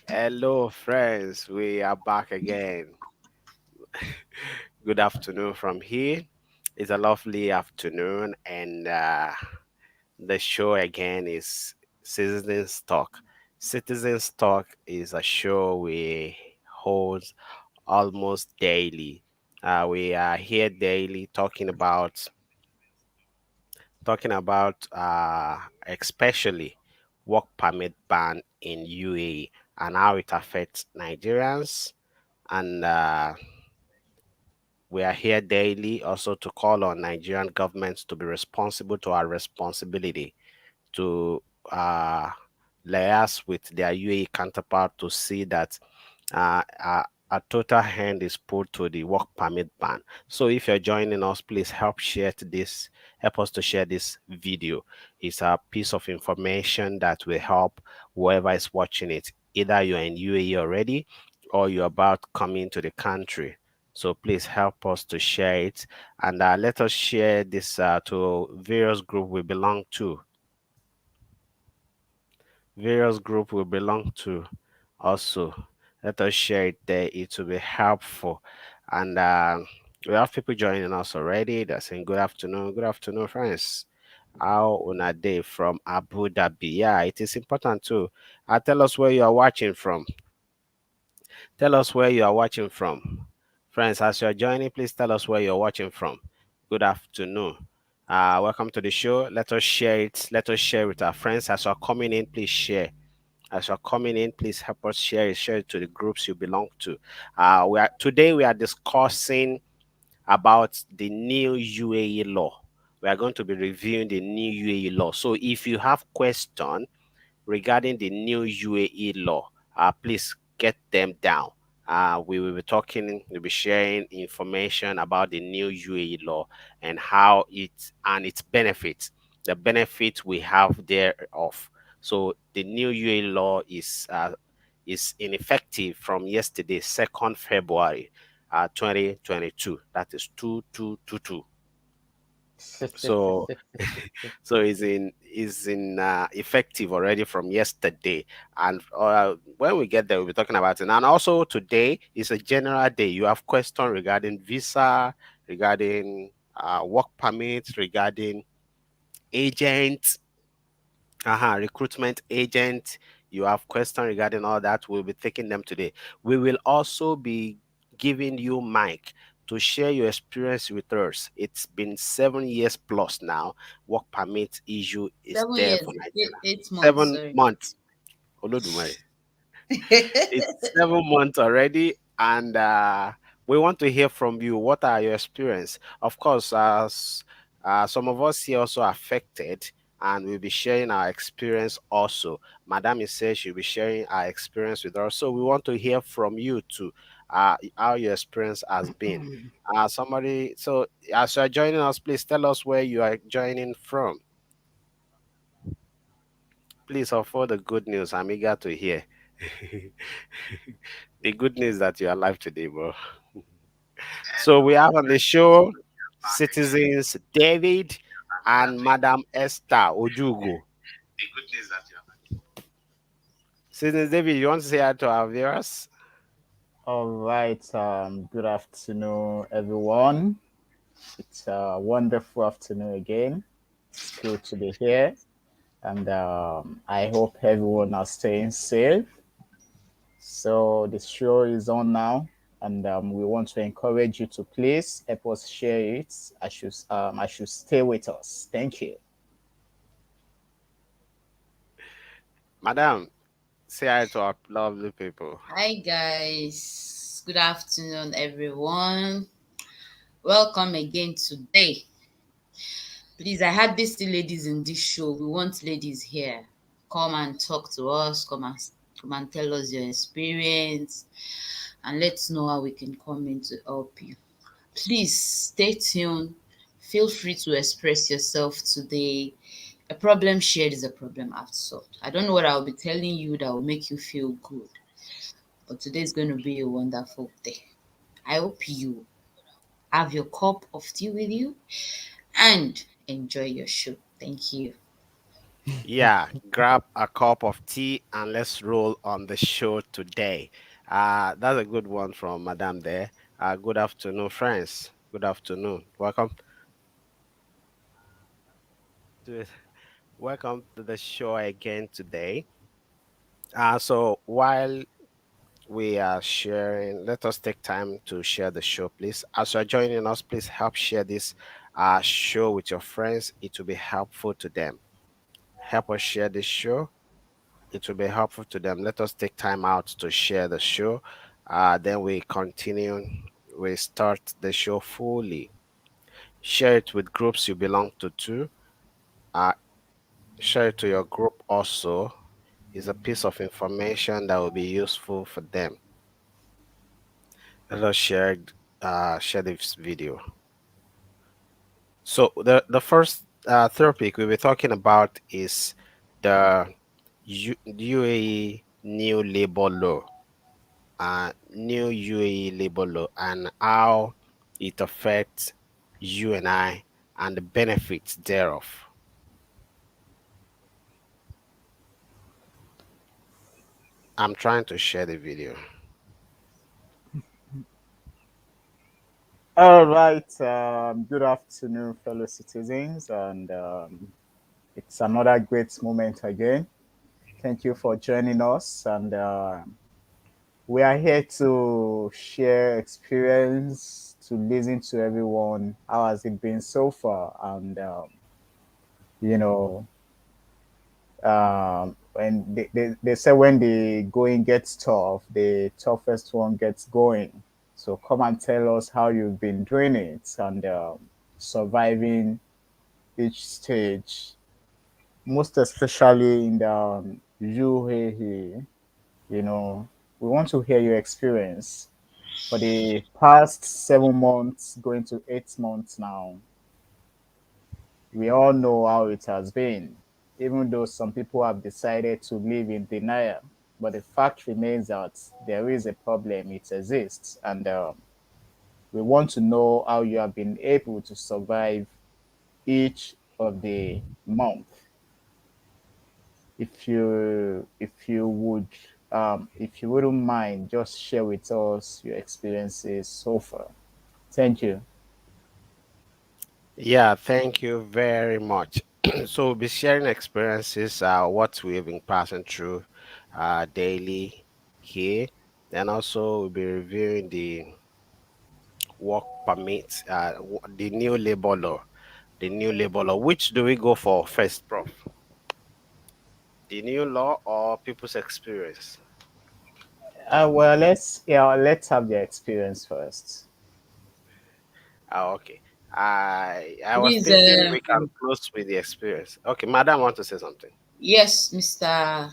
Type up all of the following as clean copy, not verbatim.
Hello, friends. We are back again. Good afternoon from here. It's a lovely afternoon, and the show again is Citizens Talk. Citizens Talk is a show we hold almost daily. We are here daily talking about especially work permit ban in UAE and how it affects Nigerians. And we are here daily also to call on Nigerian governments to be responsible to our responsibility to uh, liaise with their UAE counterpart to see that a total hand is put to the work permit ban. So if you're joining us, please help us to share this video. It's a piece of information that will help whoever is watching it. Either you're in UAE already or you're about coming to the country. So please help us to share it and let us share this to various group we belong to. Various group we belong to also. Let us share it there. It will be helpful. And we have people joining us already. They're saying good afternoon. Good afternoon, friends. How on a day from Abu Dhabi? Yeah, it is important too. Tell us where you are watching from. Tell us where you are watching from. Friends, as you are joining, please tell us where you're watching from. Good afternoon. Welcome to the show. Let us share it. Let us share with our friends. As you are coming in, please share. As you're coming in, please help us share it to the groups you belong to. Today we are discussing about the new UAE law. We are going to be reviewing the new UAE law. So if you have question regarding the new UAE law, please get them down. We will be we'll be sharing information about the new UAE law and how its benefits, the benefits we have thereof. So the new UAE law is ineffective from yesterday, 2nd February 2022. That is 2222. So so is in effective already from yesterday, and when we get there we'll be talking about it. And also today is a general day. You have question regarding visa, regarding work permits, regarding agents, recruitment agent. You have questions regarding all that. We'll be taking them today. We will also be giving you mic to share your experience with us. It's been 7 years plus now. Work permit issue is Seven there years, for Nigeria. 8 months, Seven sorry. months. Olodumare. It's 7 months already, and we want to hear from you. What are your experience? Of course, some of us here also affected, and we'll be sharing our experience also. Madam is saying she'll be sharing our experience with us, so we want to hear from you too. How your experience has been. Somebody. So as you are joining us, please tell us where you are joining from. Please offer the good news. I'm eager to hear. The good news that you're alive today, bro. So we have on the show citizens David and Madam Esther Ojugo. Citizens David, you want to say hi to our viewers? All right. Good afternoon, everyone. It's a wonderful afternoon again. It's good to be here, and I hope everyone are staying safe. So the show is on now, and we want to encourage you to please help us share it. I should stay with us. Thank you. Madam, say hi to our lovely people. Hi, guys. Good afternoon, everyone. Welcome again today. Please, I had these two ladies in this show. We want ladies here. Come and talk to us. Come and tell us your experience, and let's know how we can come in to help you. Please stay tuned. Feel free to express yourself today. A problem shared is a problem half solved. I don't know what I'll be telling you that will make you feel good, but today is going to be a wonderful day. I hope you have your cup of tea with you and enjoy your show. Thank you. Yeah, grab a cup of tea and let's roll on the show today. That's a good one from Madame there. Good afternoon, friends. Good afternoon. To welcome to the show again today. So while we are sharing, let us take time to share the show, please. As you are joining us, please help share this show with your friends. It will be helpful to them. Help us share this show. It will be helpful to them. Let us take time out to share the show. Then we continue. We start the show fully. Share it with groups you belong to too. Uh, Share it to your group also. Is a piece of information that will be useful for them. Let us share this video. So the first topic we'll be talking about is the UAE new labor law. New UAE labor law and how it affects you and I and the benefits thereof. I'm trying to share the video. All right. Good afternoon, fellow citizens, and it's another great moment again. Thank you for joining us, and we are here to share experience, to listen to everyone. How has it been so far? And you know, when they say when the going gets tough, the toughest one gets going. So come and tell us how you've been doing it and surviving each stage, most especially in the UAE. You know, we want to hear your experience for the past 7 months, going to 8 months now. We all know how it has been, even though some people have decided to live in denial. But the fact remains that there is a problem, it exists, and we want to know how you have been able to survive each of the month. If you wouldn't mind, just share with us your experiences so far. Thank you. Yeah, thank you very much. So we'll be sharing experiences, what we've been passing through daily here. And also we'll be reviewing the work permit, the new labor law. The new labor law. Which do we go for first, Prof? The new law or people's experience? Well, let's have the experience first. Okay. I was Please, thinking we can close with the experience. Okay, Madam want to say something. yes, Mr.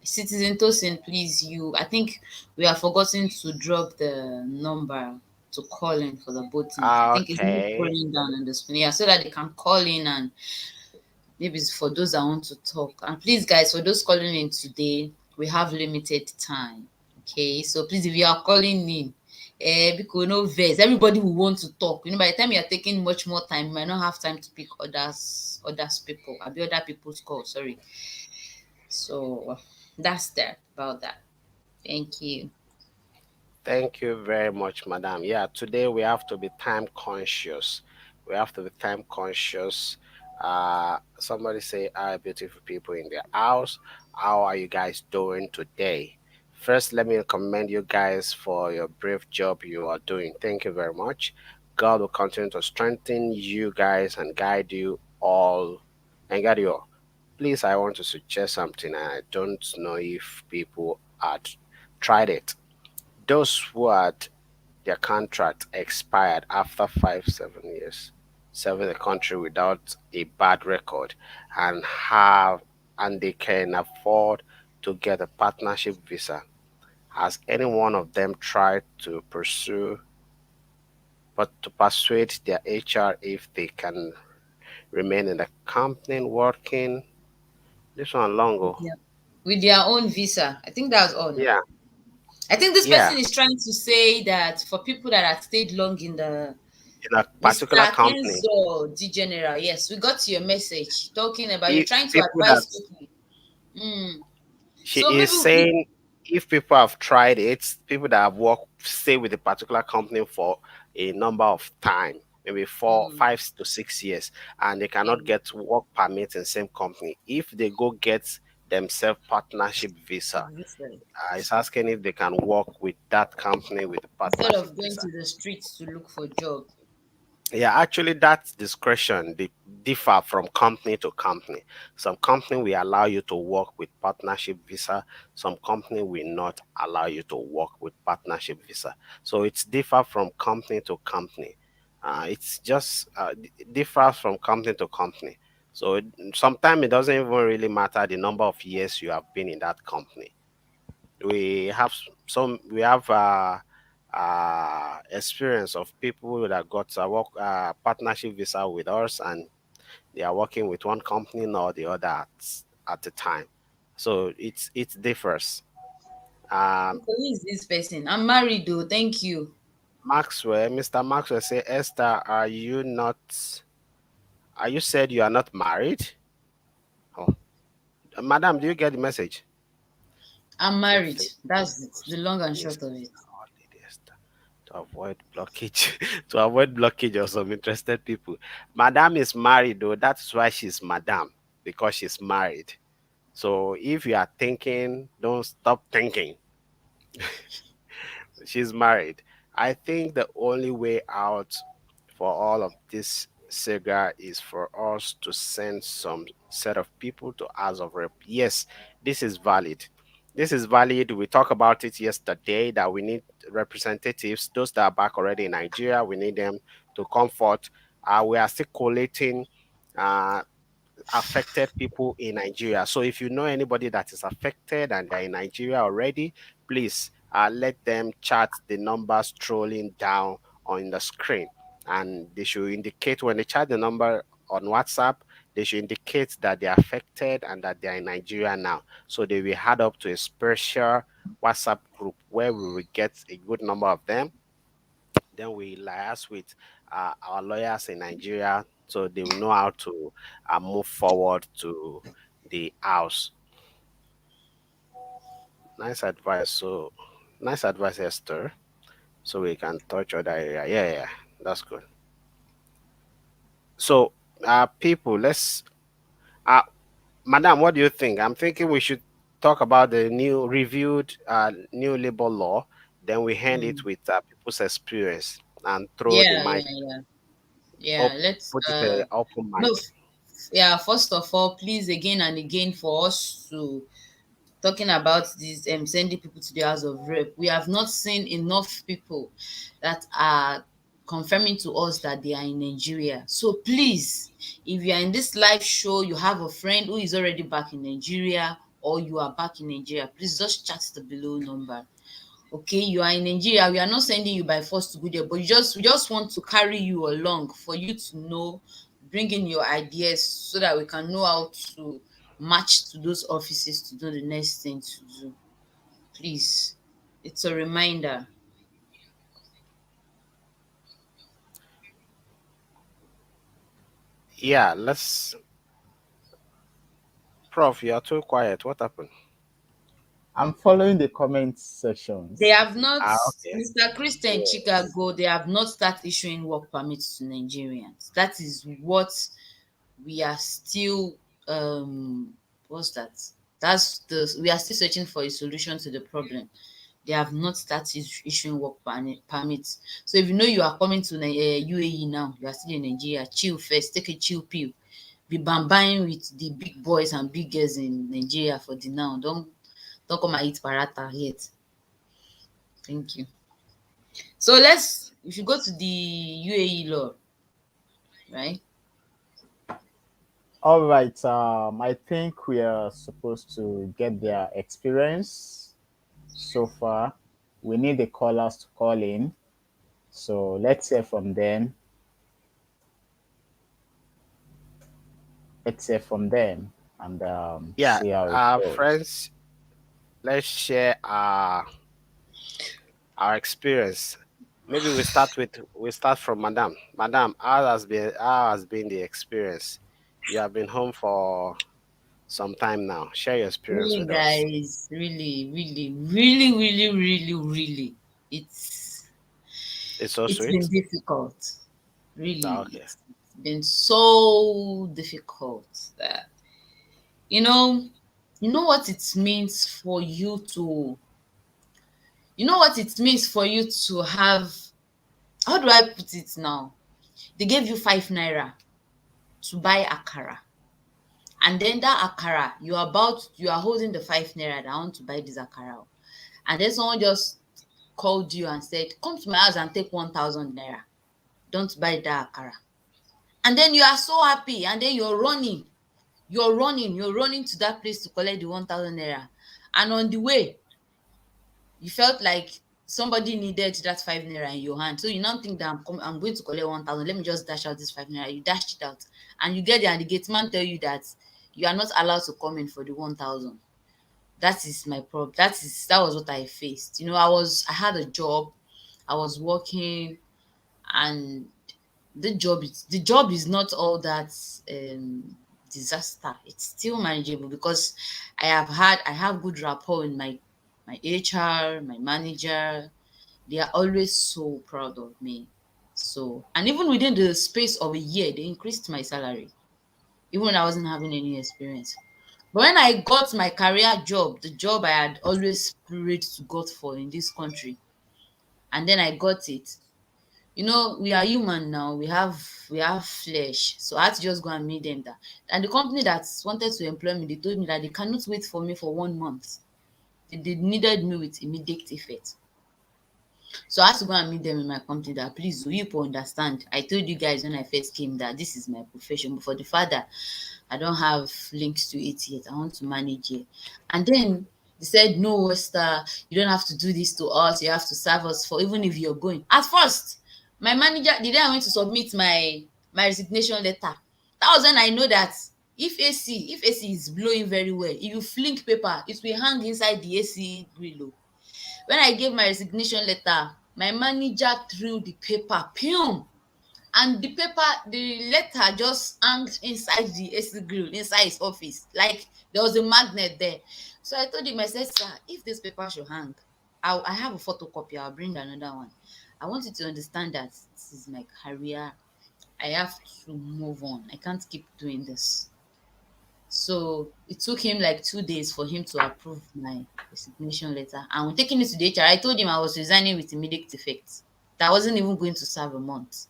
Citizen Tosin, please, I think we have forgotten to drop the number to call in for the voting. I think it's not Okay. scrolling down on the screen, yeah, so that they can call in and maybe it's for those that want to talk. And please, guys, for those calling in today, we have limited time. Okay, so please, if you are calling in, because no verse, everybody will want to talk. By the time you are taking much more time, you might not have time to pick others people, I'll be other people's call. Sorry. So that's that about that. Thank you. Thank you very much, Madam. Yeah, today we have to be time conscious. We have to be time conscious. Somebody say, "Hi, beautiful people in the house. How are you guys doing today?" First, let me commend you guys for your brave job you are doing. Thank you very much. God will continue to strengthen you guys and guide you all and guide you all. Please, I want to suggest something. I don't know if people had tried it. Those who had their contract expired after 7 years, serving the country without a bad record, and they can afford to get a partnership visa. Has any one of them tried to pursue, but to persuade their HR if they can remain in the company working? This one longo. Yeah. With their own visa. I think that's all now. Yeah, I think this yeah. person is trying to say that for people that have stayed long in the in a particular Mr. company. Kenzo, the general. Yes, we got your message talking about you're If trying to people advise that people. Mm. she So is maybe we, saying, if people have tried it, people that have worked, stay with a particular company for a number of time, maybe four, mm, 5 to 6 years, and they yeah, cannot get work permit in same company. If they go get themselves partnership visa, listen, it's asking if they can work with that company with the instead partnership of going visa. to the streets to look for job. Yeah, actually, that discretion differ from company to company. Some company will allow you to work with partnership visa. Some company will not allow you to work with partnership visa. So it's differ from company to company. It's just differs from company to company. So sometimes it doesn't even really matter the number of years you have been in that company. We have experience of people that got a work partnership visa with us, and they are working with one company or the other at the time. So it differs. um Okay, who is this person? I'm married though. Thank you. Mr. Maxwell say, Esther, are you said you are not married? Oh, madam, do you get the message? I'm Say married. Facebook That's it. The post long and is short of it. our lady Esther, to avoid blockage, to avoid blockage of some interested people. Madam is married though. That's why she's madam, because she's married. So if you are thinking, don't stop thinking. She's married. I think the only way out for all of this saga is for us to send some set of people to House of Rep. Yes, this is valid. This is valid. We talked about it yesterday that we need representatives. Those that are back already in Nigeria, we need them to comfort. We are still collating uh, affected people in Nigeria. So if you know anybody that is affected and they're in Nigeria already, please let them chat the numbers scrolling down on the screen. And they should indicate when they chat the number on WhatsApp, they should indicate that they're affected and that they're in Nigeria now. So they will add up to a special WhatsApp group where we will get a good number of them. Then we liaise with our lawyers in Nigeria so they will know how to move forward to the house. Nice advice. So, nice advice, Esther. So we can touch other area. Yeah, yeah, that's good. So, people, uh, Madam, what do you think? I'm thinking we should talk about the new reviewed new labor law. Then we hand it Mm. with people's experience and throw the Yeah, mic. yeah, yeah. Yeah, Up, let's put it open no mic. yeah, first of all, please again and again for us to talking about this sending people to the house of rep. We have not seen enough people that are confirming to us that they are in Nigeria. So please, if you are in this live show, you have a friend who is already back in Nigeria or you are back in Nigeria, please just chat the below number. Okay, you are in Nigeria, we are not sending you by force to go there, but we just want to carry you along for you to know, bring in your ideas so that we can know how to match to those offices to do the next thing to do. Please, it's a reminder. Yeah, let's. Prof, you are too quiet. What happened? I'm following the comment They sections. have not, Okay. Mr. Christian Yes. Chicago, they have not started issuing work permits to Nigerians. That is what we are still what's that? That's the we are still searching for a solution to the problem. They have not started issuing work permits. So if you know you are coming to UAE now, you are still in Nigeria, chill first, take a chill pill. Be bambine with the big boys and big girls in Nigeria for the now. Don't come and eat parata yet. Thank you. So if you go to the UAE law, right? All right. I think we are supposed to get their experience so far. We need the callers to call in. So let's hear from them. Let's hear from them and Yeah, see how it goes. friends, let's share our experience. Maybe we start from Madam. Madam, how has been the experience? You have been home for some time now. Share your experience Really, with us. guys, really, really, really, really, really, really, it's It's so it's been sweet. difficult. Ah, Really, okay. it's been so difficult that you know, you know what it means for you to, you know what it means for you to have. How do I put it now? They gave you 5 naira to buy akara, and then that akara, you are holding the 5 naira that I want to buy this akara, and then someone just called you and said, "Come to my house and take 1,000 naira. Don't buy that akara." And then you are so happy, and then you're running to that place to collect the 1,000 naira. And on the way, you felt like somebody needed that 5 naira in your hand. So you now think that I'm going to collect 1,000. Let me just dash out this 5 naira. You dashed it out, and you get there, and the gate man tell you that you are not allowed to come in for the 1,000. That is my problem. That was what I faced. I had a job, I was working, and the job is not all that disaster. It's still manageable because I have good rapport with my HR, my manager. They are always so proud of me. So, and even within the space of a year, they increased my salary, even when I wasn't having any experience. But when I got my career job, the job I had always prayed to God for in this country, and then I got it. We are human now. We have flesh. So I had to just go and meet them that. And the company that wanted to employ me, they told me that they cannot wait for me for 1 month. They needed me with immediate effect. So I had to go and meet them in my company that, please, will you people understand? I told you guys when I first came that this is my profession. But for the fact that I don't have links to it yet, I want to manage it. And then they said, no, Esther, you don't have to do this to us. You have to serve us for even if you're going. At first, my manager, the day I went to submit my resignation letter, that was when I know that if AC is blowing very well, if you fling paper, it will hang inside the AC grill. When I gave my resignation letter, my manager threw the paper, pum, and the letter just hung inside the AC grill, inside his office. Like there was a magnet there. So I told him, I said, sir, if this paper should hang, I have a photocopy, I'll bring another one. I want you to understand that this is my career. I have to move on. I can't keep doing this. So it took him like 2 days for him to approve my resignation letter. And when taking it to the HR, I told him I was resigning with immediate effect. That I wasn't even going to serve a month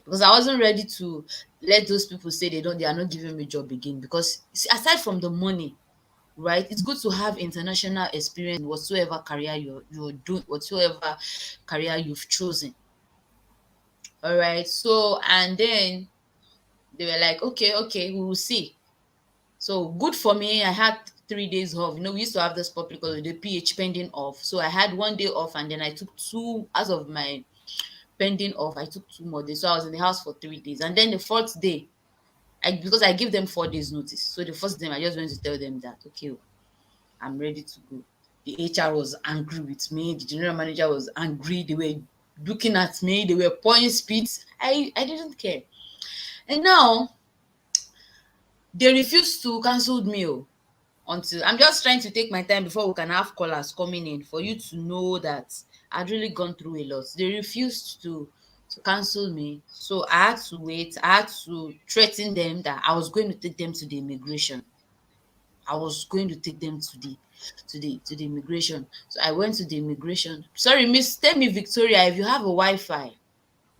because I wasn't ready to let those people say they are not giving me job again. Because see, aside from the money, right, it's good to have international experience in whatsoever career you're doing, whatsoever career you've chosen. All right. So and then they were like, okay, we will see. So good for me. I had 3 days off. We used to have this public holiday, PH pending off. So I had one day off, and then I took two as of my pending off. I took 2 more days. So I was in the house for 3 days. And then the fourth day, because I give them 4 days notice. So the first day I just went to tell them that okay, I'm ready to go. The HR was angry with me. The general manager was angry. They were looking at me. They were pouring spits. I didn't care. And now they refused to cancel me. Oh. Until I'm just trying to take my time before we can have callers coming in for you to know that I'd really gone through a lot. They refused to cancel me. So I had to wait. I had to threaten them that I was going to take them to the immigration. I was going to take them to the immigration. So I went to the immigration. Sorry, Miss, tell me, Victoria, if you have a Wi-Fi,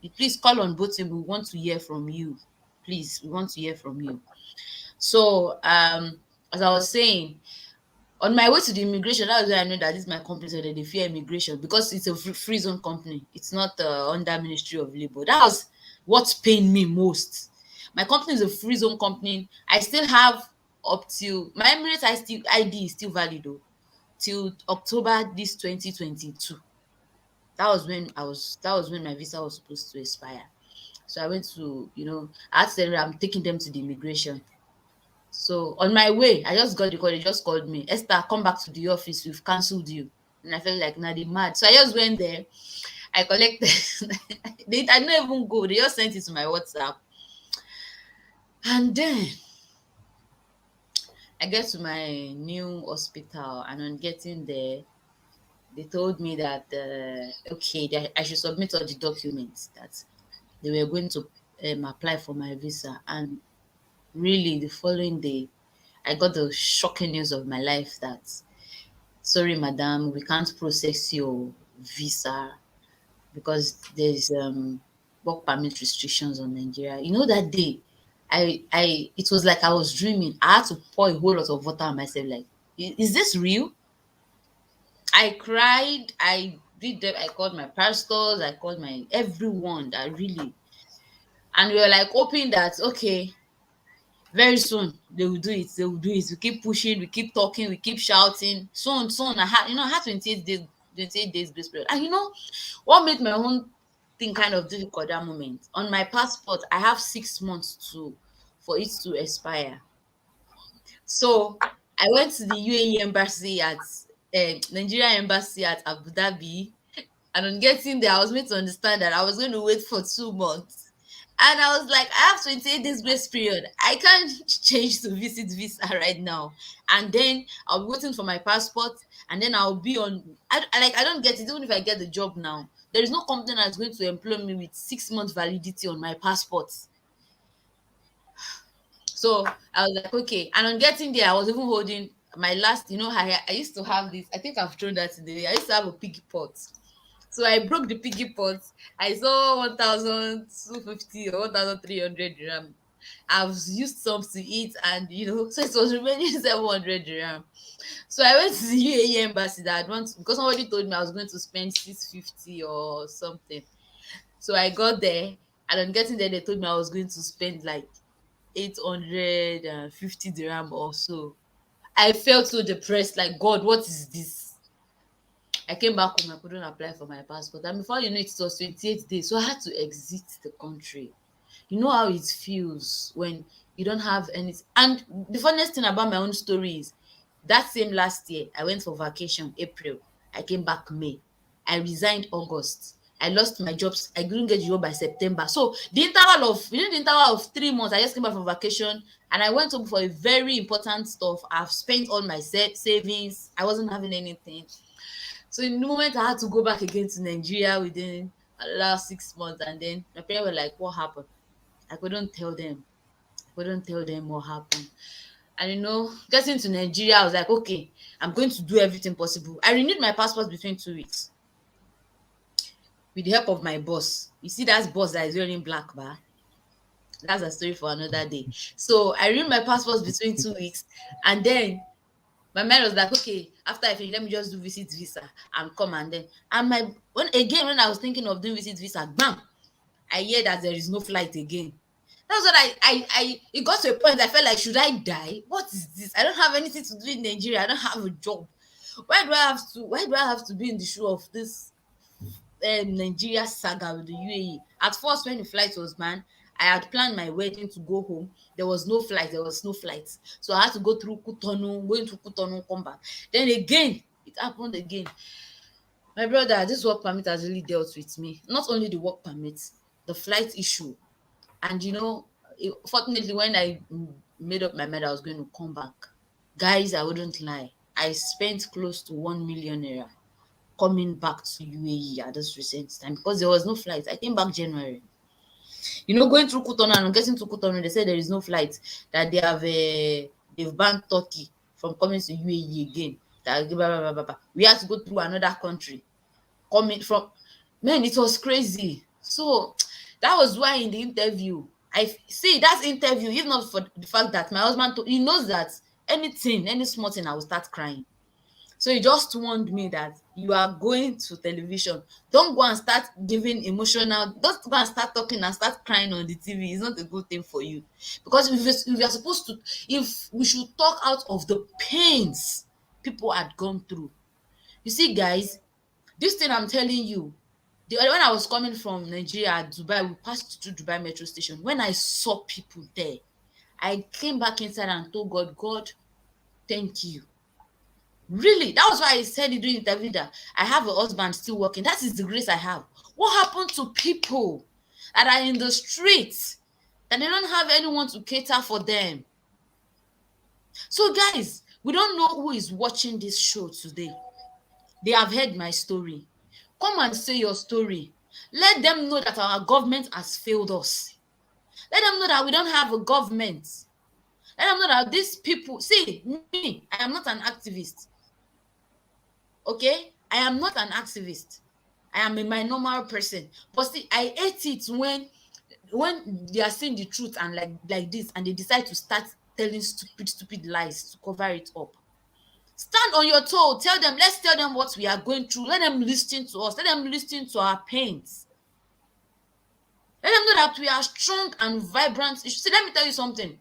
you please call on both and we want to hear from you. Please, we want to hear from you. So as I was saying, on my way to the immigration, that was where I know that this is my company, so that they fear immigration because it's a free zone company. It's not under Ministry of Labor. That was what pained me most. My company is a free zone company. I still have up till my Emirates ID is still valid though, till October this 2022. That was when my visa was supposed to expire. So I went to, I had to tell them I'm taking them to the immigration. So on my way, I just got the call. They just called me, Esther, come back to the office. We've cancelled you. And I felt like, nah, they mad. So I just went there. I collected. I didn't even go. They just sent it to my WhatsApp. And then I get to my new hospital, and on getting there, they told me that okay, that I should submit all the documents that they were going to apply for my visa. And really, the following day, I got the shocking news of my life that sorry, madam, we can't process your visa because there's work permit restrictions on Nigeria. You know, that day, it was like I was dreaming. I had to pour a whole lot of water on myself. Like, is this real? I cried. I did that. I called my pastors. I called my everyone that really, and we were like hoping that okay, very soon they will do it. They will do it. We keep pushing. We keep talking. We keep shouting. Soon, soon. I had 28 days. 28 days grace period. And what made my own thing kind of difficult that moment? On my passport, I have 6 months to for it to expire. So I went to the UAE embassy at Nigeria embassy at Abu Dhabi, and on getting there, I was made to understand that I was going to wait for 2 months. And I was like, I have 28 days grace period. I can't change to visit visa right now. And then I'll be waiting for my passport, and then I'll be on. I don't get it. Even if I get the job now, there is no company that's going to employ me with 6 months validity on my passport. So I was like, okay. And on getting there, I was even holding my last, I used to have this. I think I've thrown that today. I used to have a piggy pot. So I broke the piggy pot. I saw 1,250 or 1,300 dirham. I've used some to eat, and so it was remaining 700 dirham. So I went to the UAE embassy that I want because somebody told me I was going to spend 650 or something. So I got there, and on getting there, they told me I was going to spend like 850 dirham or so. I felt so depressed, like, God, what is this? I came back home, I couldn't apply for my passport. And before you know it, it was 28 days. So I had to exit the country. You know how it feels when you don't have any. And the funniest thing about my own story is that same last year, I went for vacation, April. I came back May. I resigned August. I lost my jobs. I couldn't get a job by September. So within the interval of 3 months, I just came back from vacation, and I went home for a very important stuff. I've spent all my savings. I wasn't having anything. So in the moment I had to go back again to Nigeria within the last 6 months, and then my parents were like, "What happened?" I couldn't tell them. I couldn't tell them what happened. And getting to Nigeria, I was like, okay, I'm going to do everything possible. I renewed my passport between 2 weeks with the help of my boss. You see that boss that is wearing black bar? That's a story for another day. So I renewed my passport between 2 weeks, and then my mind was like, okay, after I finish, let me just do visit visa and come. And then and my when I was thinking of doing visit visa, bam, I hear that there is no flight again. That's what I it got to a point I felt like, should I die? What is this? I don't have anything to do in Nigeria. I don't have a job. Why do I have to be in the shoe of this Nigeria saga with the UAE? At first, when the flight was banned, I had planned my wedding to go home. There was no flight. There was no flight. So I had to go through Kutonu, going to Kutonu, come back. Then again, it happened again. My brother, this work permit has really dealt with me. Not only the work permit, the flight issue. And fortunately, when I made up my mind I was going to come back, guys, I wouldn't lie. I spent close to 1 million naira coming back to UAE at this recent time because there was no flight. I came back January. Going through Cotonou and getting to Cotonou, they said there is no flight, that they've banned Turkey from coming to UAE again. That blah, blah, blah, blah, blah. We had to go through another country coming from. Man, it was crazy. So that was why in the interview, I see that interview, if not for the fact that my husband, he knows that anything, any small thing, I will start crying. So he just warned me that you are going to television. Don't go and start giving emotional, don't go and start talking and start crying on the TV. It's not a good thing for you. Because if you're supposed to, if we should talk out of the pains people had gone through. You see, guys, this thing I'm telling you, when I was coming from Nigeria, Dubai, we passed through Dubai metro station. When I saw people there, I came back inside and told God, God, thank you. Really, that was why I said it during the interview that I have a husband still working. That is the grace I have. What happened to people that are in the streets that they don't have anyone to cater for them? So, guys, we don't know who is watching this show today. They have heard my story. Come and say your story. Let them know that our government has failed us. Let them know that we don't have a government. Let them know that these people, see, me, I am not an activist. Okay? I am not an activist. I am a my normal person. But see, I hate it when they are saying the truth and like this, and they decide to start telling stupid lies to cover it up. Stand on your toe. Tell them, let's tell them what we are going through. Let them listen to us. Let them listen to our pains. Let them know that we are strong and vibrant. See, let me tell you something.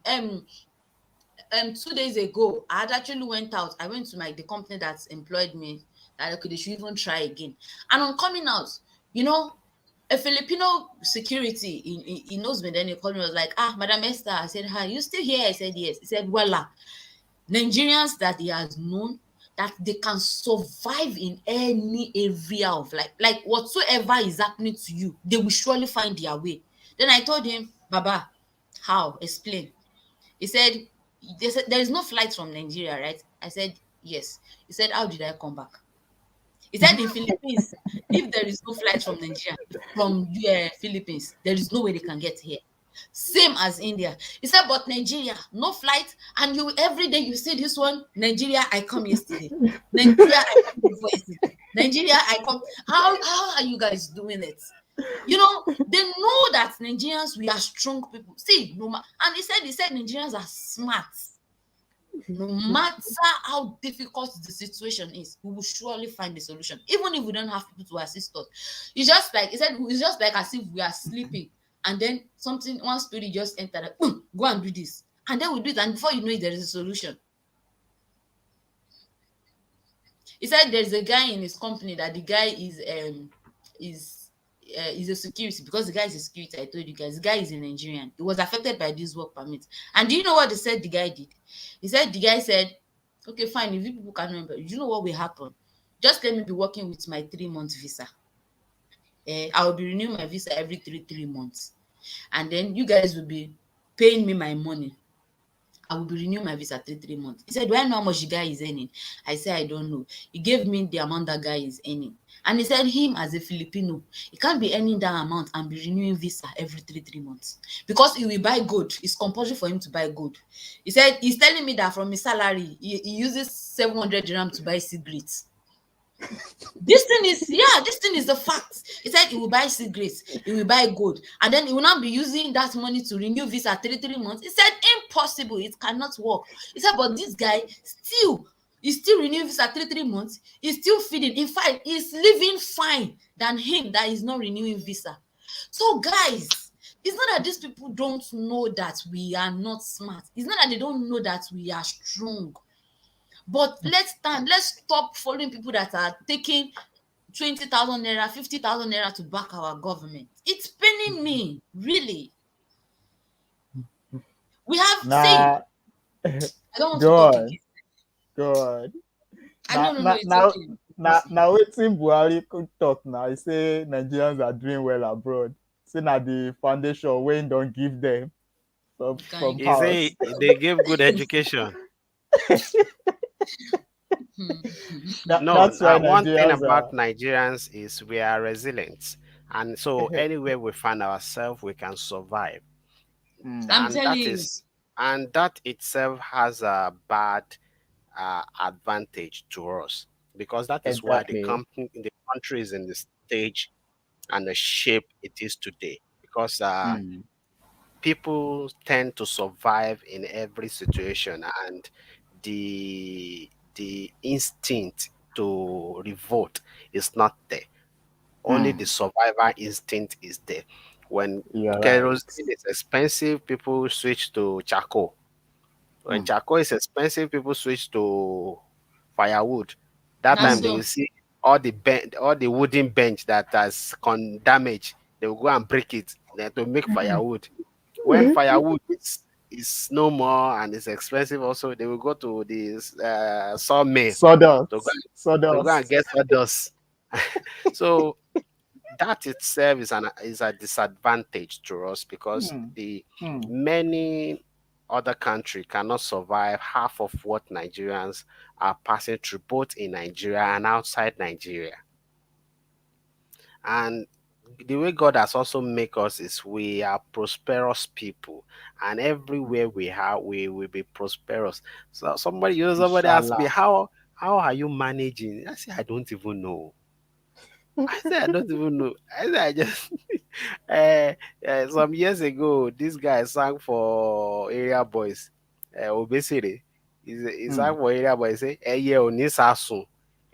2 days ago, I had actually went out. I went to the company that employed me. That okay, they should even try again. And on coming out, you know, a Filipino security, he knows me. Then he called me. Was like, Madam Esther. I said, hi. You still here? I said yes. He said, well, Nigerians that he has known that they can survive in any area of life, like whatsoever is happening to you, they will surely find their way. Then I told him, Baba, how? Explain. He said, there is no flight from Nigeria, right? I said, yes. He said, how did I come back? He said in Philippines, if there is no flight from Nigeria, from Philippines, there is no way they can get here. Same as India. He said, but Nigeria, no flight. And you every day you say this one, Nigeria, I come yesterday. Nigeria, I come before yesterday. Nigeria, I come. How are you guys doing it? You know, they know that Nigerians, we are strong people. See, and he said Nigerians are smart. No matter how difficult the situation is, we will surely find a solution, even if we don't have people to assist us. It's just like he said, it's just like as if we are sleeping and then one spirit just entered, like, go and do this, and then we do it, and before you know it, there is a solution. He said there's a guy in his company that the guy is a security, because the guy is a security. I told you guys, the guy is a Nigerian. He was affected by this work permit. And do you know what they said the guy did? The guy said, okay, fine, if you people can remember, you know what will happen? Just let me be working with my 3-month visa. I will be renewing my visa every three months. And then you guys will be paying me my money. I will be renewing my visa 3 months. He said, do I know how much the guy is earning? I said, I don't know. He gave me the amount that guy is earning. And he said, him as a Filipino, he can't be earning that amount and be renewing visa every three months. Because he will buy gold. It's compulsory for him to buy gold. He said, he's telling me that from his salary, he uses 700 dirham to buy cigarettes. This thing is the fact. He said he will buy cigarettes, he will buy gold, and then he will not be using that money to renew visa 3 months. He said impossible, it cannot work. He said, but this guy he's still renewing visa 3 months, he's still feeding. In fact, he's living fine than him that is not renewing visa. So guys, it's not that these people don't know that we are not smart. It's not that they don't know that we are strong. But let's stop following people that are taking 20,000 naira, 50,000 naira to back our government. It's paining me, really. We have say Nah, I don't want to go talk on, again. go on. No, Now, no, no, now, it's now, okay. now, now, waiting Buhari could talk now. He say Nigerians are doing well abroad. Say na the foundation when don't give them Can from you He house. say they give good education. No, That's why one thing Nigerians about are. Nigerians is we are resilient, and so anywhere we find ourselves, we can survive, Hmm, I'm and telling that you. is and that itself has a bad advantage to us, because that is why exactly. the country is in the stage and the shape it is today, because Hmm, people tend to survive in every situation, and the instinct to revolt is not there. Only the hmm. survivor instinct is there. When You're right. kerosene is expensive, people switch to charcoal. When Hmm, charcoal is expensive, people switch to firewood. That Now hmm, time they will so see all the wooden bench that has damaged. They will go and break it then to make firewood. When firewood is no more and it's expensive, also they will go to this sawmill to go Sawdust, to go and sawdust. get sawdust. So that itself is a disadvantage to us because Hmm. the Hmm. many other country cannot survive half of what Nigerians are passing through both in Nigeria and outside Nigeria. And the way God has also make us is we are prosperous people, and everywhere we are, we will be prosperous. So somebody asked me Inshallah. how are you managing? I say I don't even know. I said I don't even know. I said I just some years ago, this guy sang for area boys. Obesere. He Hmm. sang for area boys. Say, ẹyẹ ò ní sásùn,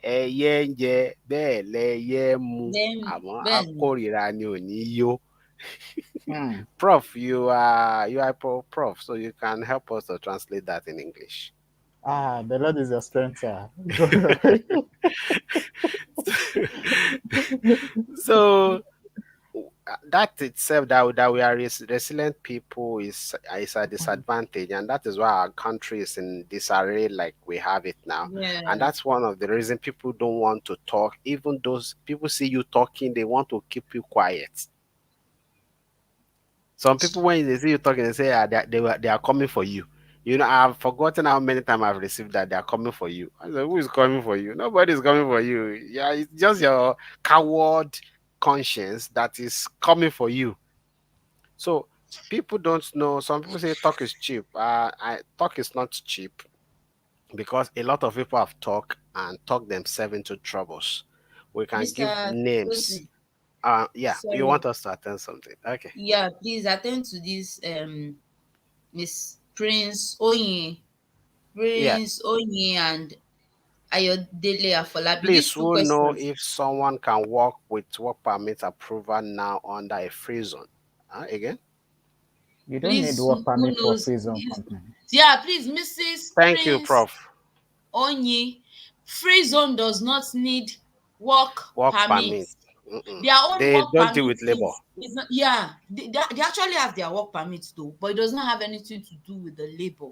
ẹyẹ ń jẹ, bẹ́ẹ̀ lẹyẹ ń mu, Then àmọ́ Ben, akórìíra ni ò ní yó. Hmm. Prof, you are prof, so you can help us to translate that in English. Ah, the Lord is your strength, sir. Go ahead. So that itself that we are resilient people is a disadvantage, and that is why our country is in disarray like we have it now. And yeah, that's one of the reasons people don't want to talk. Even those people see you talking, they want to keep you quiet. Some people, when they see you talking, they say, they are coming for you. I've forgotten how many times I've received that they are coming for you. I said, who is coming for you? Nobody's coming for you. Yeah, it's just your coward conscience that is coming for you. So people don't know. Some people say talk is cheap. Talk is not cheap because a lot of people have talked and talked themselves into troubles. We can give Mr. names. Tosin, Yeah, you sorry. want us to attend something? Okay. Yeah, please attend to this Miss Prince Oyin, Yeah. Prince Oyin and Ayodele Afolabi. Please, These two who know questions. if someone can work with work permit approval now under a free zone? Again? You don't need Please, work who permit for knows? free zone company. Yeah, please, Mrs. Thank you, Prince Prof. Onyi. Free zone does not need work Work permit. permit. Mm-mm. Their own They work don't deal permit with labor. is not, yeah, they actually have their work permit though, but it does not have anything to do with the labor.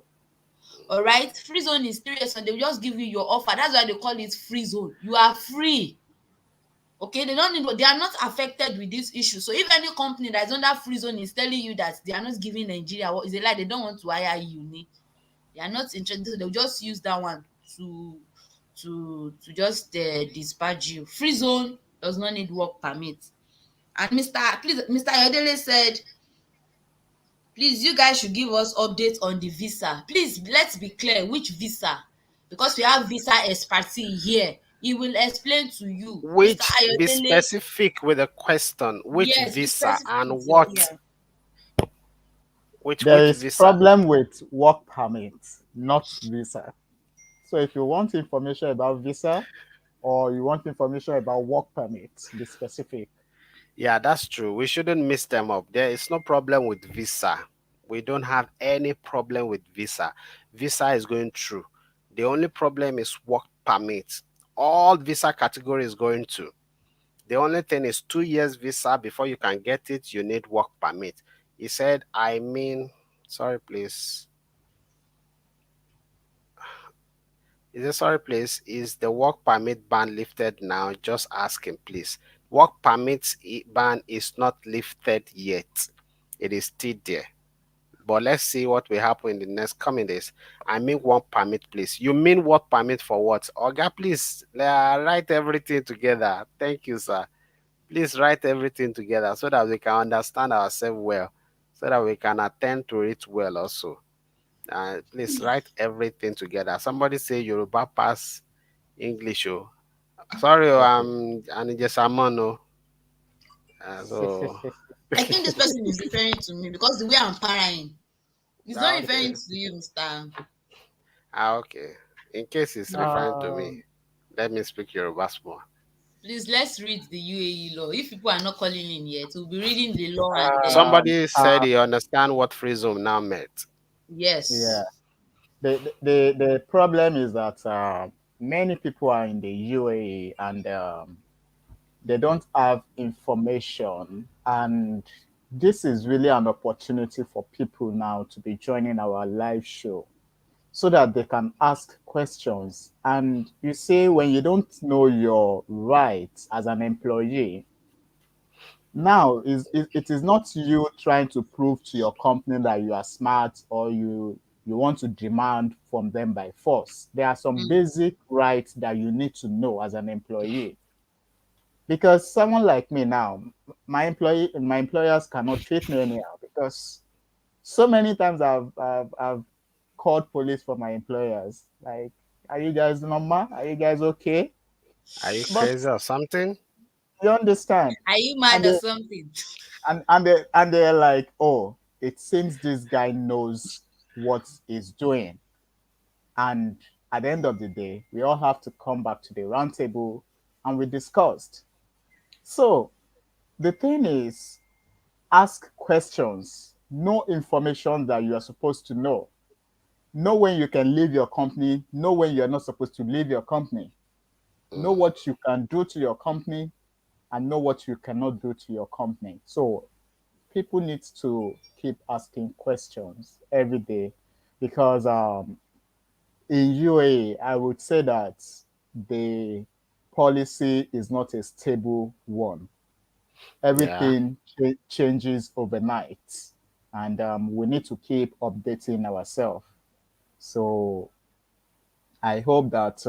All right, free zone is 3 years and they will just give you your offer. That's why they call it free zone. You are free. Okay, they don't need, they are not affected with this issue. So if any company that is under free zone is telling you that they are not giving Nigeria, what is a lie? They don't want to hire you. They are not interested. So they'll just use that one to just dispatch you. Free zone does not need work permit. And Mr. Ayodele said, please, you guys should give us updates on the visa. Please, let's be clear which visa, because we have visa expertise here. He will explain to you, Mr. Which be Ayodele. specific with a question. Which Yes, be visa specific and with your, what? yeah. There Which is visa? problem with work permit, not visa. So if you want information about visa or you want information about work permit, be specific. Yeah, that's true. We shouldn't mix them up. There is no problem with visa. We don't have any problem with visa. Visa is going through. The only problem is work permit. All visa categories going to. The only thing is 2 years visa before you can get it, you need work permit. He said, sorry, please. Is it sorry, please? Is the work permit ban lifted now? Just ask him, please. Work permit ban is not lifted yet. It is still there. But let's see what will happen in the next coming days. I mean work permit, please. You mean work permit for what? Oga, please write everything together. Thank you, sir. Please write everything together so that we can understand ourselves well, so that we can attend to it well also. Please write everything together. Somebody say Yoruba pass English. Oh, sorry, Okay. and just no. So I think this person is referring to me because the way I'm parrying. He's not okay, referring to you, Mr. okay. In case he's referring to me, um, let me speak Yoruba small. Please, let's read the UAE law. If people are not calling in yet, we'll be reading the law and Somebody said uh, he understand what free zone now meant. yeah. yes. The problem is that many people are in the UAE and they don't have information. And this is really an opportunity for people now to be joining our live show so that they can ask questions. And you see, when you don't know your rights as an employee, Now it is not you trying to prove to your company that you are smart, or you want to demand from them by force. There are some Mm, basic rights that you need to know as an employee. Because someone like me now, my employers cannot treat me anyhow, because so many times I've called police for my employers. Like, are you guys normal? Are you guys okay? Are you But crazy or something? you understand. are you And mad or they something? and they're like, oh, it seems this guy knows what he's doing. And at the end of the day, we all have to come back to the round table and we discussed. So the thing is, ask questions, know information that you are supposed to know. Know when you can leave your company, know when you're not supposed to leave your company. Know Mm. what you can do to your company and know what you cannot do to your company. So people need to keep asking questions every day, because in UAE, I would say that the policy is not a stable one. Yeah. Everything changes overnight, and we need to keep updating ourselves. So I hope that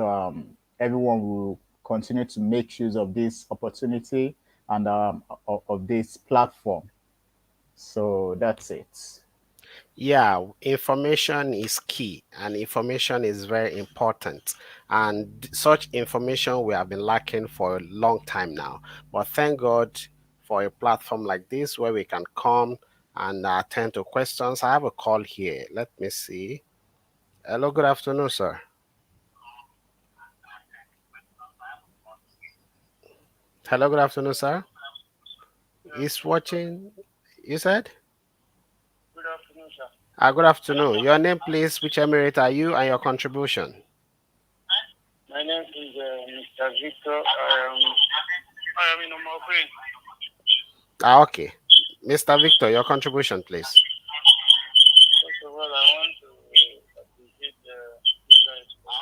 everyone will continue to make use of this opportunity and of this platform. So that's it. Yeah, information is key and information is very important. And such information we have been lacking for a long time now. But thank God for a platform like this where we can come and attend to questions. I have a call here. Let me see. Hello, good afternoon, sir. Hello, good afternoon, sir. Is watching, you said? Good afternoon, sir. Good afternoon. Your name, please. Which emirate are you and your contribution? My name is Mr. Victor. I am in Omaokwe. Okay. Mr. Victor, your contribution, please. First of all, I want to appreciate you guys for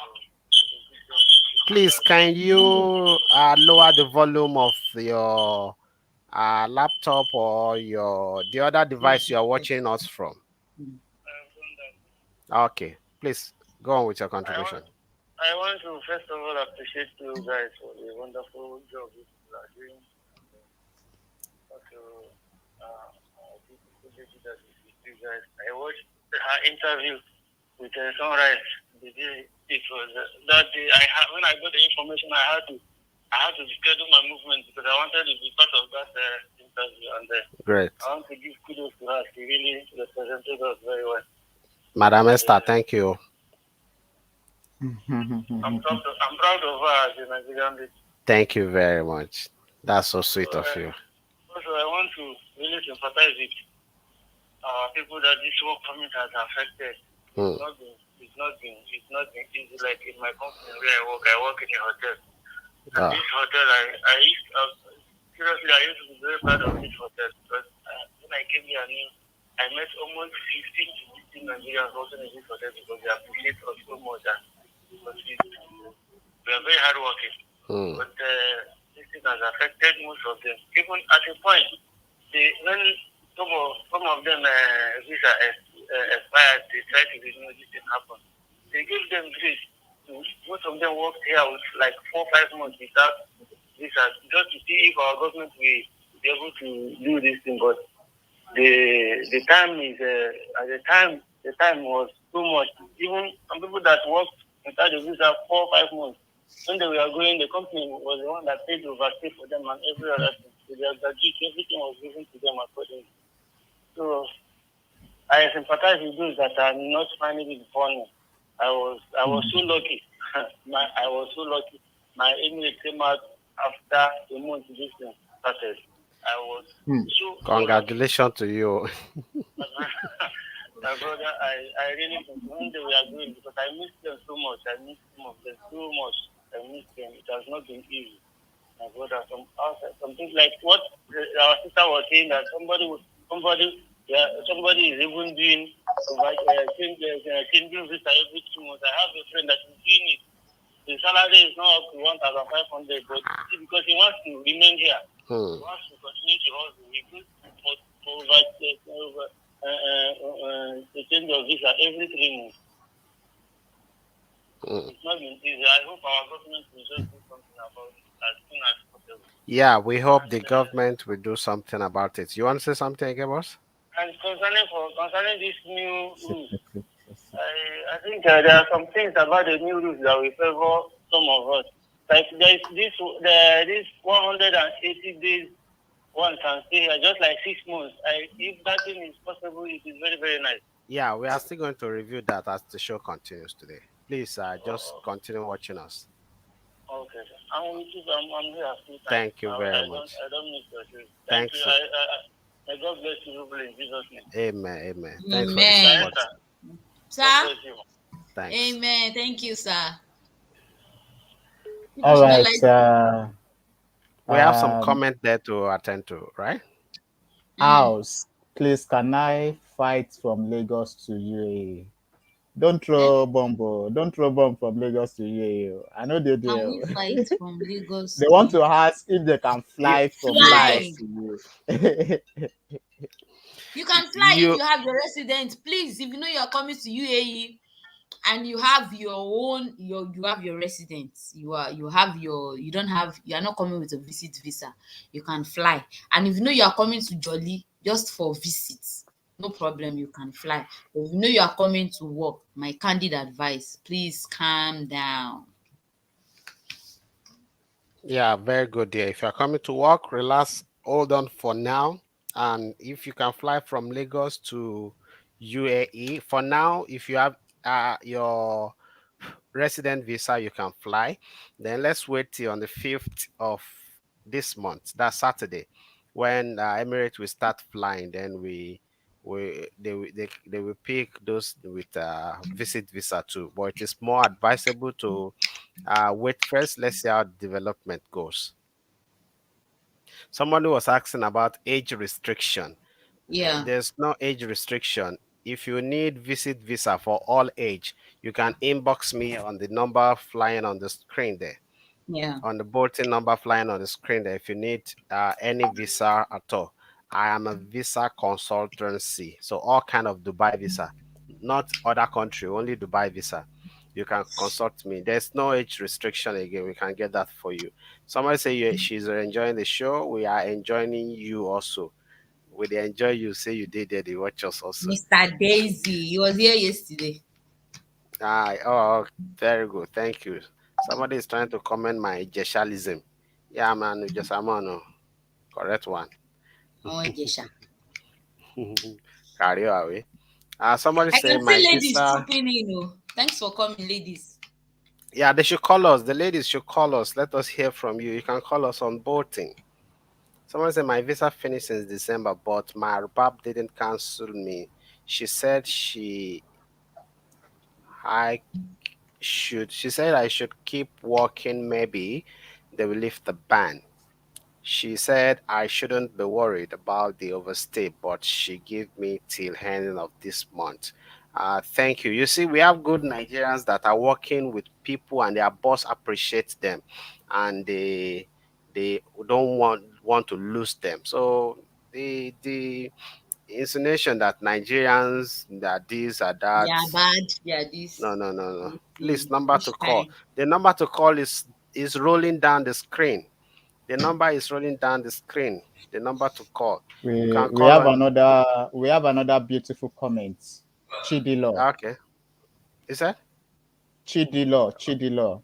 the good job you people Please, are can doing. you lower the volume of your laptop or your the other Not device you this are side. watching us from? Mm. I have done that. Okay, please go on with your I want, contribution. I want to first of all appreciate you guys for the wonderful job you people are doing. And also, beautiful lady that is with you guys. I watched her interview with Sunrise the day it was that day. When I got the information, I had to schedule my movement because I wanted to be part of that interview, and Great. I want to give kudos to her. She really represented us very well. Madam And Esther, thank you. I'm proud of her as a Nigerian lady. Thank you very much. That's so So sweet of you. also I want to really sympathize with people that this work permit has affected. It's Hmm. not been it's not been easy. Like in my company where I work in a hotel. And Ah, this hotel, I used seriously, I used to be very proud of this hotel because when I came here, I met almost 15 to 16 Nigerians working in this hotel because they appreciate us so much and because we are very hardworking. hmm. But this thing has affected most of them. Even at a point, when some of them visa expired, they tried to renew. This thing happened. They gave them grace. Most of them worked here with like 4 5 months without visa, just to see if our government will be able to do this thing. But the time is at the time was too much. Even some people that worked without the visa 4 5 months, when they were going, the company was the one that paid to overstay for them and every other thing. So everything was given to them accordingly. So I sympathize with those that are not finding it funny. I was so lucky. I was so lucky. My email came out after a month this thing started. I was so lucky. Congratulations to you. My brother, I really think one day we are going because I miss them so much. I miss some of them so much. I miss them. It has not been easy. My brother, some outside, something like what our sister was saying that somebody is even doing changing visa every 2 months. I have a friend that is doing it. The salary is not up to 1,500, but because he wants to remain here, Hmm. he wants to continue need to also we go the change of visa every 3 months. Mm. It's not been easy. I hope our government will just do something about it as soon as possible. Yeah, we hope And the government will do something about it. You want to say something again, boss? concerning this new rules, I think there are some things about the new rules that will favor some of us. Like there is this 180 days one can stay here just like 6 months. If that thing is possible, it is very very nice. Yeah, we are still going to review that as the show continues today. Please just Oh, continue watching us. okay, sir. I'm here full time. Thank you very much. I don't miss your show. Thank you. Thank you. May God bless you people in Jesus' name. Amen. Amen. Thanks for the Mr. Amen. support. Esther, God Sir? bless you. Thanks. Amen. Thank you, sir. People All should not right. like. We have some Um, comment there to attend to, right? Mm. House, please can I fight from Lagos to UAE? Don't Eh? throw bomb. Oh. Don't throw bomb from Lagos to UAE. Oh. I know they Can we do. fight from Lagos They to want you? to ask if they can You, fly from you, Lagos Fly. to UAE. You can fly if you, you have your residence. Please, if you know you are coming to UAE and you have your own you have your residence, you don't have you are not coming with a visit visa, you can fly. And if you know you are coming to Jolly just for visits, no problem, you can fly. But if you know you are coming to work, my candid advice, please calm down. yeah, very good there. If you're coming to work, relax, hold on for now. And if you can fly from Lagos to UAE, for now, if you have your resident visa, you can fly. Then let's wait till on the 5th of this month, that's Saturday, when Emirates will start flying. Then they will pick those with visit visa too. But it is more advisable to wait first. Let's see how development goes. Somebody was asking about age restriction. Yeah, There's no age restriction. If you need visit visa for all age, you can inbox me on the number flying on the screen there, yeah. on the boarding number flying on the screen there. If you need any visa at all, I am a visa consultancy, so all kind of Dubai visa, not other country, only Dubai visa. You can consult me. There's no age restriction again. We can get that for you. Somebody say she's enjoying the show. We are enjoying you also. We dey enjoy you. Say you did there. They watch us also. Mr. Daisy, he was here yesterday. Ah, oh, very good. Thank you. Somebody is trying to comment my Jeshalism. Yeah, man, just I'm on correct one. Oh, Jesha. Carry away. Somebody I say can my see ladies visa. trooping in. Oh, thanks for coming, ladies. Yeah, they should call us. The ladies should call us. Let us hear from you. You can call us on boating. Someone said my visa finished in December, but my RBAP didn't cancel me. She said I she said I should keep working. Maybe they will lift the ban. She said I shouldn't be worried about the overstay, but she gave me till ending of this month. Thank you. You see, we have good Nigerians that are working with people, and their boss appreciates them, and they don't want to lose them. So the insinuation that Nigerians that this or They that, are bad. They are no, this. no, no, no. Please, They number push to call. time. The number to call is rolling down the screen. The number is rolling down the screen. The number to call. You we can we call have on. another beautiful comment. Chidilo. Okay. Is that? Chidilo.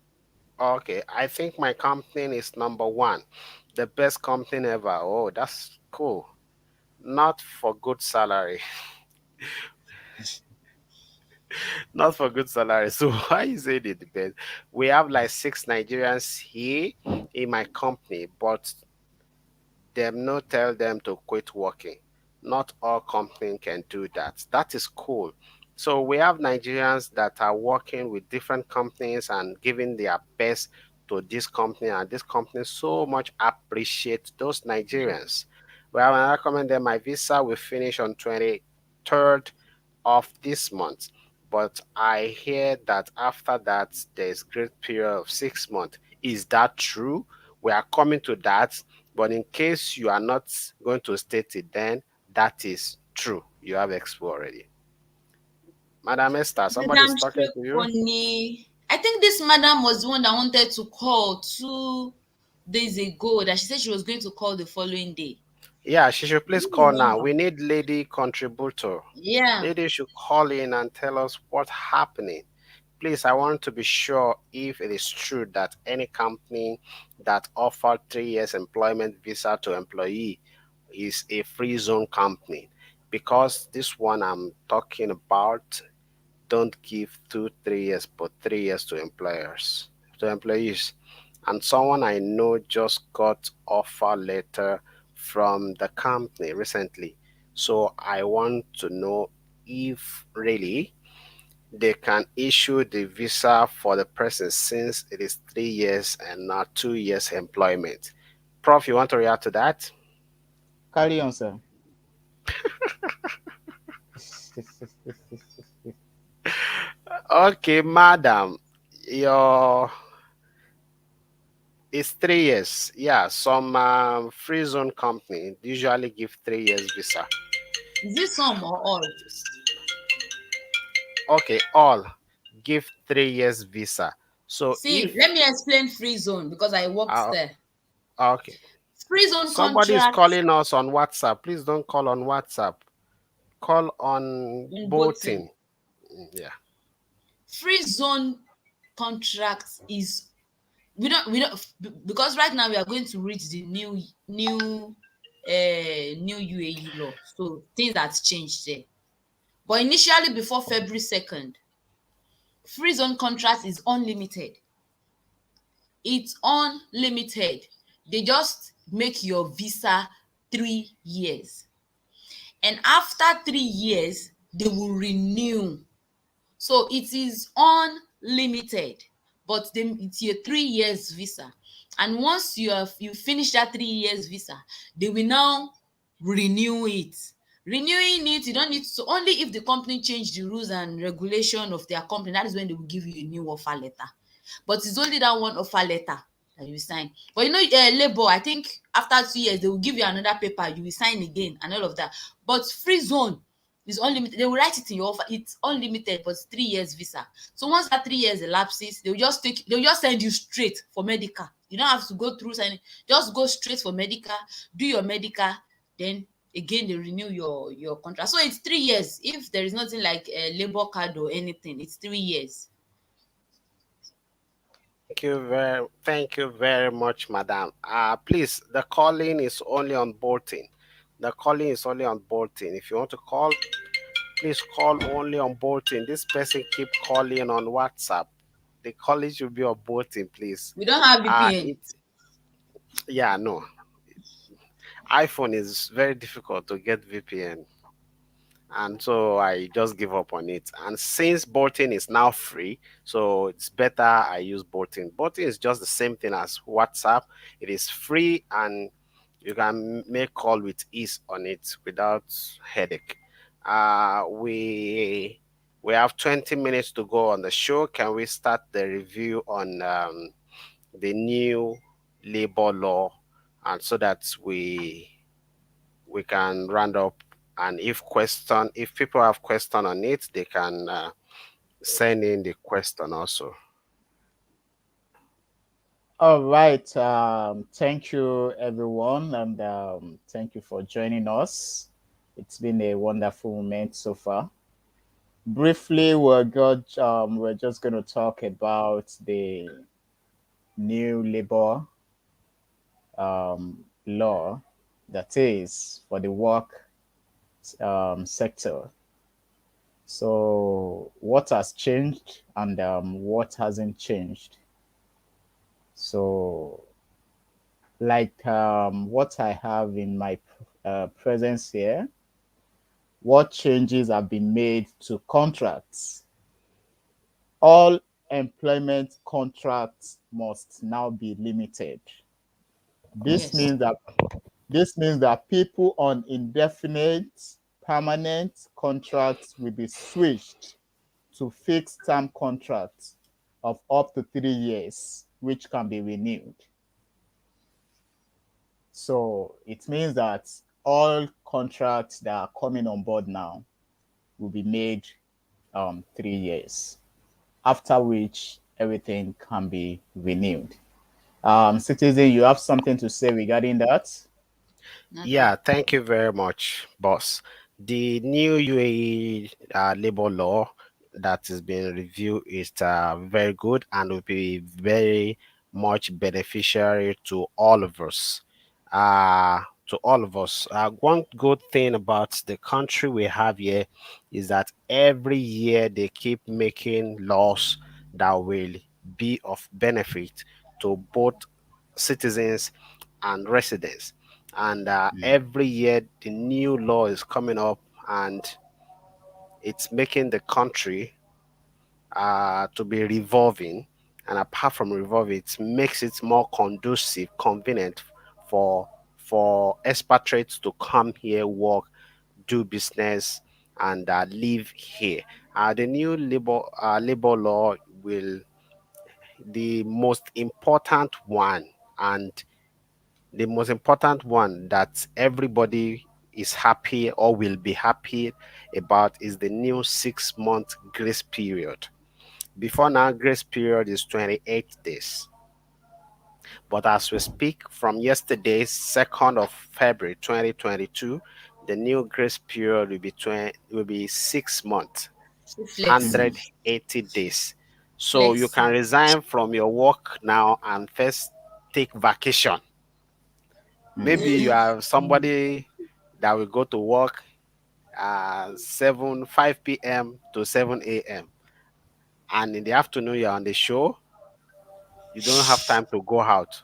Okay. I think my company is number one. The best company ever. Oh, that's cool. Not for good salary. Not for good salary. So why is it the best? We have like 6 Nigerians here in my company, but them no tell them to quit working. Not all companies can do that. That is cool. So we have Nigerians that are working with different companies and giving their best to this company, and this company so much appreciate those Yeah. Nigerians. Well, I recommend that my visa will finish on 23rd of this month. But I hear that after that, there's great period of 6 months. Is that true? We are coming to that. But in case you are not going to state it, then that is true. You have expo already. Madam Esther, somebody is Madam talking to you. Shekoni. I think this madam was the one that wanted to call 2 days ago that she said she was going to call the following day. Yeah, she should Is please it the call now. number? We need lady contributor. Yeah. Lady should call in and tell us what's happening. Please, I want to be sure if it is true that any company that offered 3 years employment visa to employee is a free zone company. Because this one I'm talking about don't give 2 3 years but 3 years to employees. And someone I know just got offer letter from the company recently. So I want to know if really they can issue the visa for the person since it is 3 years and not 2 years employment. Prof, you want to react to that? Carry on, sir. Okay, madam, your it's 3 years. Yeah, some free zone company usually give 3 years visa. Is it some or all? Okay, all give 3 years visa. So See, if let me explain free zone because I worked uh, there. okay, Free zone somebody is contracts calling us on WhatsApp. Please don't call on WhatsApp. Call on in boating. boating. Yeah. Free zone contracts is we don't because right now we are going to reach the new UAE law. So things that changed there. But initially before February 2nd, free zone contract is unlimited. It's unlimited. They just make your visa 3 years. And after 3 years, they will renew. So it is unlimited, but it's your 3 years visa. And once you finish that 3 years visa, they will now renew it. Renewing it, you don't need to only if the company change the rules and regulation of their company, that is when they will give you a new offer letter. But it's only that one offer letter that you sign. But labor, I think after 2 years, they will give you another paper, you will sign again and all of that. But free zone is unlimited. They will write it in your offer. It's unlimited, but it's 3 years visa. So once that 3 years elapses, they'll just send you straight for medical. You don't have to go through signing. Just go straight for medical, do your medical, then again they renew your contract. So it's 3 years. If there is nothing like a labor card or anything, it's 3 years. Thank you very much, madam. Please, the calling is only on boating. The calling is only on boating. If you want to call, please call only on boating. This person keep calling on WhatsApp. The calling should be on boating, please. We don't have VPN. It yeah, no. iPhone is very difficult to get VPN. And so I just give up on it. And since bolting is now free, so it's better I use bolting. Bolting is just the same thing as WhatsApp. It is free and you can make call with ease on it without headache. We have 20 minutes to go on the show. Can we start the review on the new labor law, and so that we can round up. And if people have question on it, they can send in the question also. All right. Thank you, everyone, and thank you for joining us. It's been a wonderful moment so far. Briefly, we're just going to talk about the new labor law that is for the work sector. So, what has changed and what hasn't changed? So, like what I have in my presence here, what changes have been made to contracts? All employment contracts must now be limited. This Yes. means that this means that people on indefinite permanent contracts will be switched to fixed term contracts of up to 3 years, which can be renewed. So it means that all contracts that are coming on board now will be made 3 years, after which everything can be renewed. Citizen, you have something to say regarding that? Nothing. Yeah, thank you very much, boss. The new UAE labor law that is being reviewed is very good and will be very much beneficiary to all of us. Uh, to all of us. One good thing about the country we have here is that every year they keep making laws that will be of benefit to both citizens and residents. And every year, the new law is coming up and it's making the country to be revolving. And apart from revolving, it makes it more conducive, convenient for expatriates to come here, work, do business, and live here. The new labor law will the most important one, and the most important one that everybody is happy or will be happy about is the new 6 month grace period. Before now, grace period is 28 days. But as we speak, from yesterday, 2nd of February 2022, the new grace period will be 6 months, So flexible. 180 days. So you can Flexible. resign from your work now and first take vacation. Maybe you are somebody that will go to work 5 p.m. to 7 a.m. And in the afternoon you're on the show, you don't have time to go out.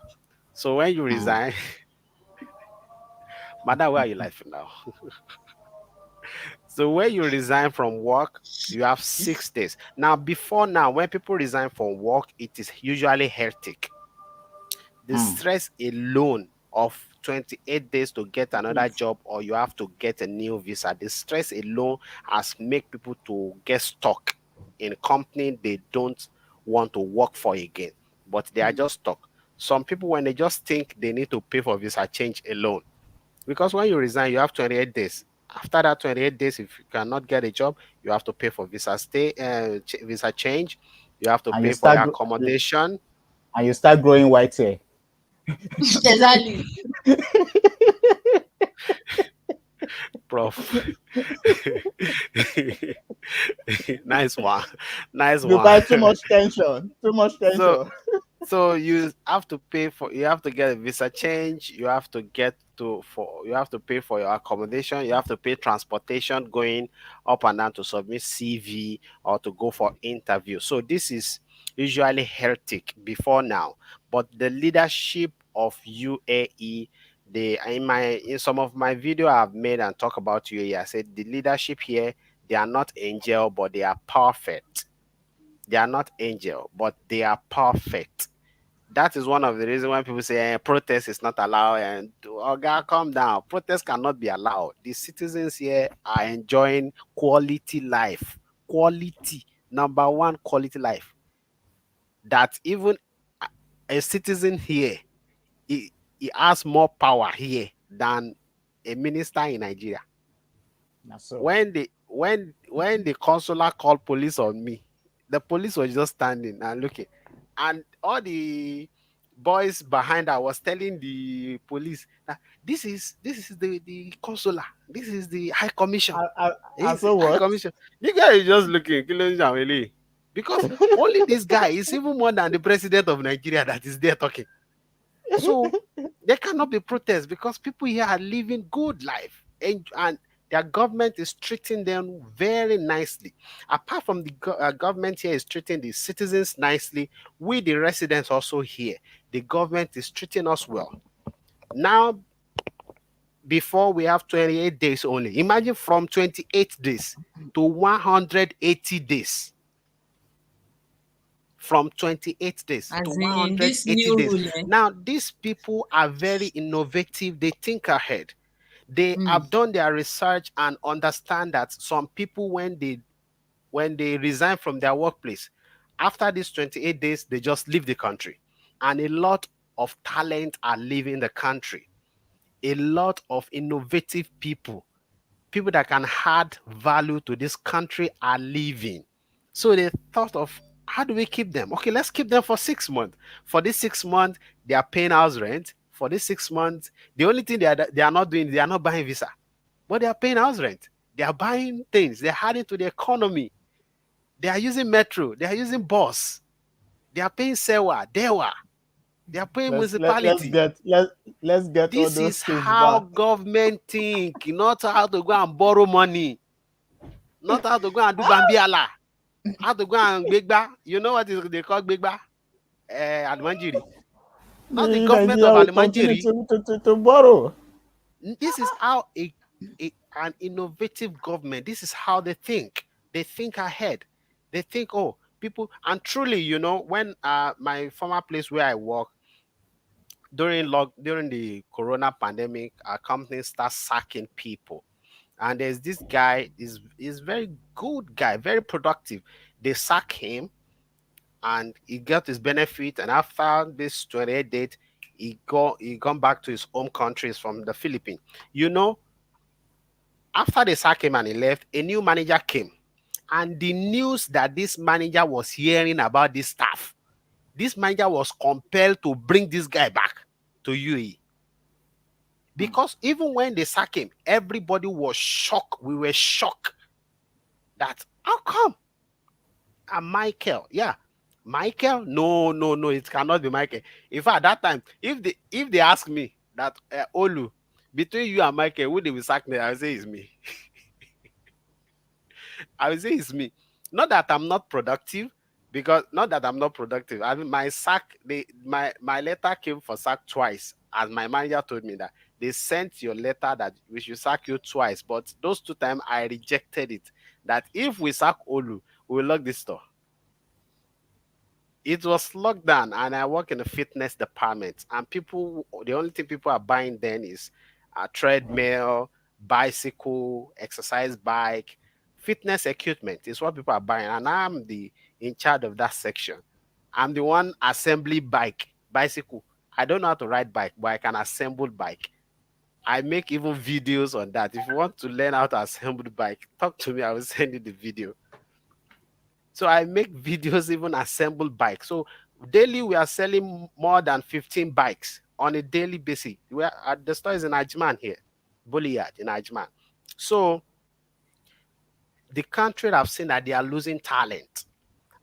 So when you resign, madam, where are you laughing now? So when you resign from work, you have 6 days. Now, before now, when people resign from work, it is usually hectic. The Mm. stress alone of 28 days to get another job, or you have to get a new visa, the stress alone has make people to get stuck in company they don't want to work for again, but they are just stuck. Some people, when they just think they need to pay for visa change alone, because when you resign you have 28 days. After that 28 days, if you cannot get a job, you have to pay for visa change, you have to And you pay for start your gro- accommodation. and you start growing white hair. Exactly. Prof. Nice one. Nice You one. buy too much tension. Too much so tension. so you have to get a visa change, you have to pay for your accommodation, you have to pay transportation going up and down to submit CV or to go for interview. So this is usually hectic before now, but the leadership of UAE, in some of my video I've made and talk about UAE, I said the leadership here, they are not angel, but they are perfect. They are not angel, but they are perfect. That is one of the reasons why people say protest is not allowed. And oh God, calm down. Protest cannot be allowed. The citizens here are enjoying quality life. Quality, number one, quality life. That even a citizen here, he, he has more power here than a minister in Nigeria. Now so. When the consular called police on me, the police was just standing and looking, and all the boys behind her was telling the police that this is the consular, this is the high commission, And this is so high what? commission. The guy is just looking, because only this guy is even more than the president of Nigeria that is there talking. So there cannot be protests because people here are living good life, and their government is treating them very nicely. Apart from the government here is treating the citizens nicely, we the residents also here, the government is treating us well. Now, before we have 28 days only. Imagine from 28 days to 180 days. From 28 days to As in this 180 new days. rule, eh? Now, these people are very innovative. They think ahead. They Mm. have done their research and understand that some people, when they resign from their workplace, after these 28 days, they just leave the country. And a lot of talent are leaving the country. A lot of innovative people, people that can add value to this country are leaving. So they thought of, how do we keep them? Okay, let's keep them for 6 months. For this 6 months, they are paying house rent. For this 6 months, the only thing they are not doing, they are not buying visa, but they are paying house rent. They are buying things. They're adding to the economy. They are using metro. They are using bus. They are paying sewa, dewa. They are paying municipality. Let's get all This those is things how back. government think, not how to go and borrow money, not how to go and do bambiala, how to go and gbegba. You know what is they call gbegba? Almanjiri. Not the The government of Nigeria will continue Almanjiri. to borrow. This is how an innovative government, this is how they think. They think ahead. They think, oh, people, and truly, when my former place where I work, during the corona pandemic, our company starts sacking people. And there's this guy, is very good guy, very productive. They sack him and he got his benefit. And after this 28 date, he gone back to his home countries from the Philippines. You know, after they sack him and he left, a new manager came. And the news that this manager was hearing about this staff, this manager was compelled to bring this guy back to UAE. Because even when they sack him, everybody was shocked. We were shocked that how come? And Michael, yeah. Michael? No, no, no, it cannot be Michael. In fact, that time, if they ask me that Olu, between you and Michael, who they will sack me, I will say it's me. I will say it's me. Not that I'm not productive, because not that I'm not productive. I mean, my sack, my letter came for sack twice, as my manager told me that they sent your letter that we should sack you twice, but those 2 times I rejected it. That if we sack Olu, we will lock this store. It was locked down, and I work in the fitness department, and the only thing people are buying then is a treadmill, bicycle, exercise bike, fitness equipment is what people are buying. And I'm the in charge of that section. I'm the one assembly bicycle. I don't know how to ride bike, but I can assemble bike. I make even videos on that. If you want to learn how to assemble bike, talk to me, I will send you the video. So I make videos, even assemble bikes. So daily we are selling more than 15 bikes on a daily basis. We are at the store is in Ajman here, Buliyard in Ajman. So the country have seen that they are losing talent.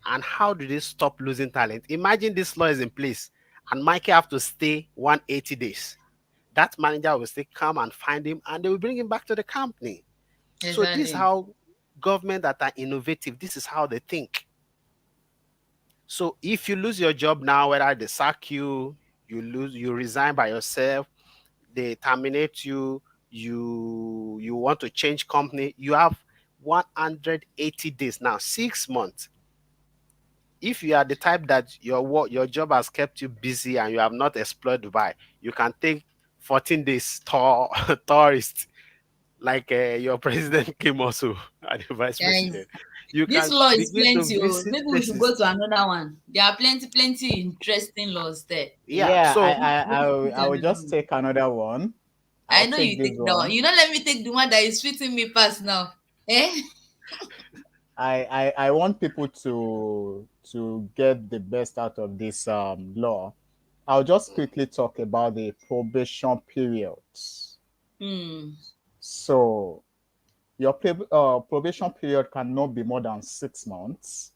And how do they stop losing talent? Imagine this law is in place and Mikey have to stay 180 days. That manager will still come and find him and they will bring him back to the company. So this is Exactly. how government that are innovative, this is how they think. So if you lose your job now, whether they sack you, you resign by yourself, they terminate you, you want to change company, you have 180 days now, 6 months. If you are the type that your job has kept you busy and you have not explored Dubai, you can take 14 days tourist, like your president came also, and the vice Guys, president. You this can law is begin to plenty. Oh. visit Maybe we should places. go to another one. There are plenty interesting laws there. Yeah, Yeah, so Maybe we should I go will to another just one. take another one. I I'll know take you this take that one. one. You know, let me take the one that is fitting me past now. Eh? I want people to get the best out of this law. I'll just quickly talk about the probation periods. Hmm. So your probation period cannot be more than 6 months,